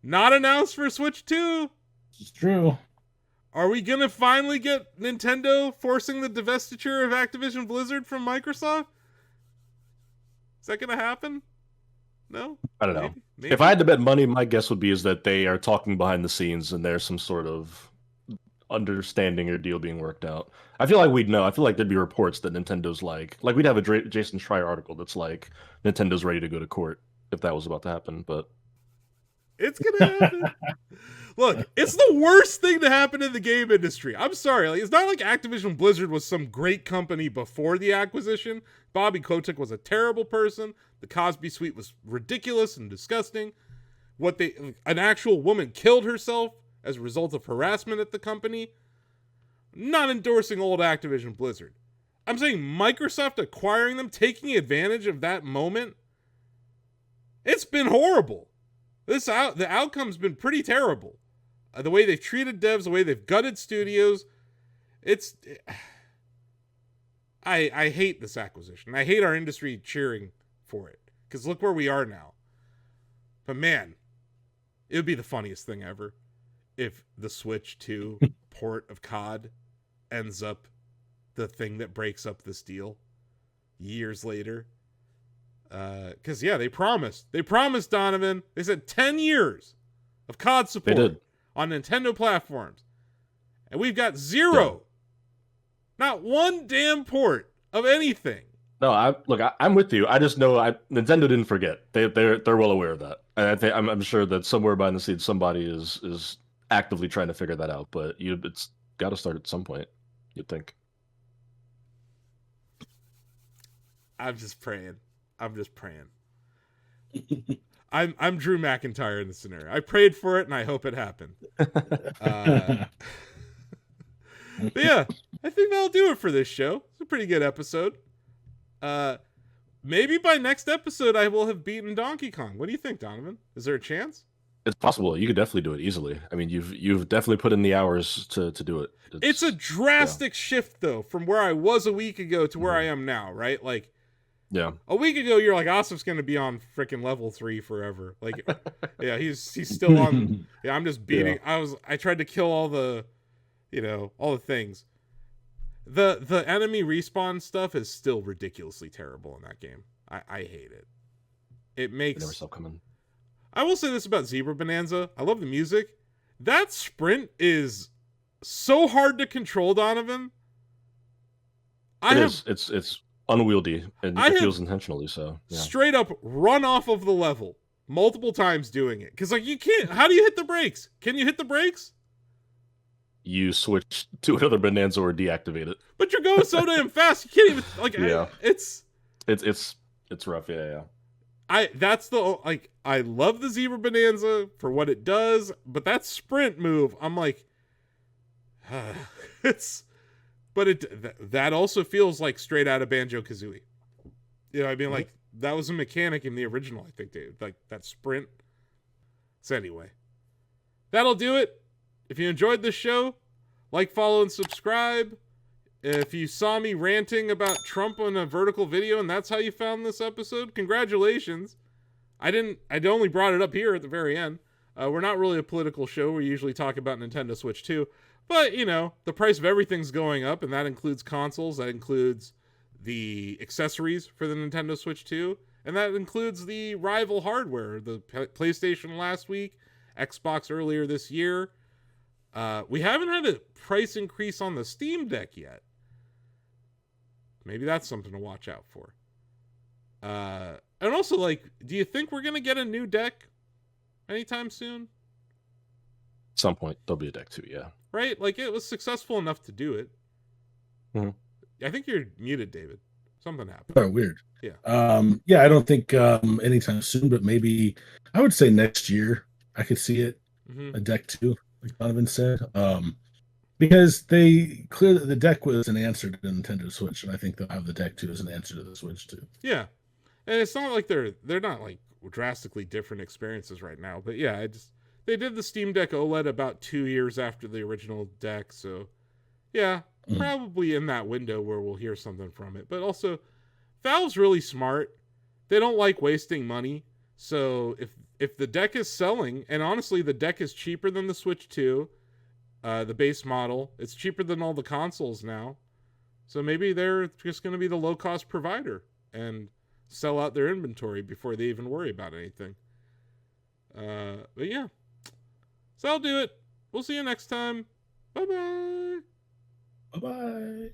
not announced for Switch 2. It's true. Are we gonna finally get Nintendo forcing the divestiture of Activision Blizzard from Microsoft? Is that gonna happen? No? I don't know. Maybe. If I had to bet money, my guess would be is that they are talking behind the scenes and there's some sort of understanding or deal being worked out. I feel like we'd know. I feel like there'd be reports that Nintendo's like we'd have a Jason Schreier article that's like Nintendo's ready to go to court if that was about to happen. But It's gonna happen. Look, it's the worst thing to happen in the game industry. I'm sorry. Like, it's not like Activision Blizzard was some great company before the acquisition. Bobby Kotick was a terrible person. The Cosby Suite was ridiculous and disgusting. An actual woman killed herself as a result of harassment at the company. Not endorsing old Activision Blizzard. I'm saying Microsoft acquiring them, taking advantage of that moment. It's been horrible. The outcome's been pretty terrible. The way they've treated devs, the way they've gutted studios. I hate this acquisition. I hate our industry cheering for it. Because look where we are now. But man, it would be the funniest thing ever if the Switch 2 port of COD ends up the thing that breaks up this deal years later. Because, yeah, they promised, Donovan. They said 10 years of COD support on Nintendo platforms. And we've got zero. Yeah. Not one damn port of anything. No, I'm with you. I just know Nintendo didn't forget. They're well aware of that. And I'm sure that somewhere behind the scenes somebody is actively trying to figure that out. But it's got to start at some point, you'd think. I'm just praying. I'm Drew McIntyre in the scenario. I prayed for it and I hope it happened. But yeah, I think that'll do it for this show. It's a pretty good episode. Maybe by next episode I will have beaten Donkey Kong. What do you think, Donovan? Is there a chance? It's possible. You could definitely do it easily. I mean, you've definitely put in the hours to do it. It's a drastic shift though from where I was a week ago to where I am now, right? Like, yeah. A week ago you're like, Asif's gonna be on freaking level 3 forever. Like, yeah, he's still on. Yeah, I'm just beating. Yeah. I tried to kill all the, all the things. The enemy respawn stuff is still ridiculously terrible in that game. I hate it. It makes. They never stop coming. I will say this about Zebra Bonanza. I love the music. That sprint is so hard to control, Donovan. It's unwieldy and it feels intentionally so. Yeah. Straight up run off of the level multiple times doing it. Because like you can't. How do you hit the brakes? Can you hit the brakes? You switch to another Bonanza or deactivate it. But you're going so damn fast. You can't even like. Yeah. It's rough. Yeah. I love the Zebra Bonanza for what it does, but that sprint move, I'm like, that also feels like straight out of Banjo-Kazooie. You know, I mean, like that was a mechanic in the original, I think, Dave. Like that sprint. So anyway, that'll do it. If you enjoyed this show, like, follow, and subscribe. If you saw me ranting about Trump on a vertical video and that's how you found this episode, congratulations. I only brought it up here at the very end. We're not really a political show. We usually talk about Nintendo Switch 2. But, the price of everything's going up, and that includes consoles. That includes the accessories for the Nintendo Switch 2. And that includes the rival hardware. The PlayStation last week, Xbox earlier this year. We haven't had a price increase on the Steam Deck yet. Maybe that's something to watch out for. And also, like, do you think we're going to get a new deck anytime soon? At some point, there'll be a deck too, yeah. Right? Like, it was successful enough to do it. Mm-hmm. I think you're muted, David. Something happened. Oh, weird. Yeah. I don't think anytime soon, but maybe I would say next year I could see it. Mm-hmm. A deck too, like Donovan said. Because they clearly the deck was an answer to the Nintendo Switch, and I think they'll have the deck 2 as an answer to the Switch too. Yeah, and it's not like they're not like drastically different experiences right now, but yeah, they did the Steam Deck OLED about 2 years after the original deck, so yeah, probably in that window where we'll hear something from it. But also, Valve's really smart; they don't like wasting money. So if the deck is selling, and honestly, the deck is cheaper than the Switch 2. The base model. It's cheaper than all the consoles now. So maybe they're just going to be the low-cost provider and sell out their inventory before they even worry about anything. But yeah. So that'll do it. We'll see you next time. Bye-bye. Bye-bye.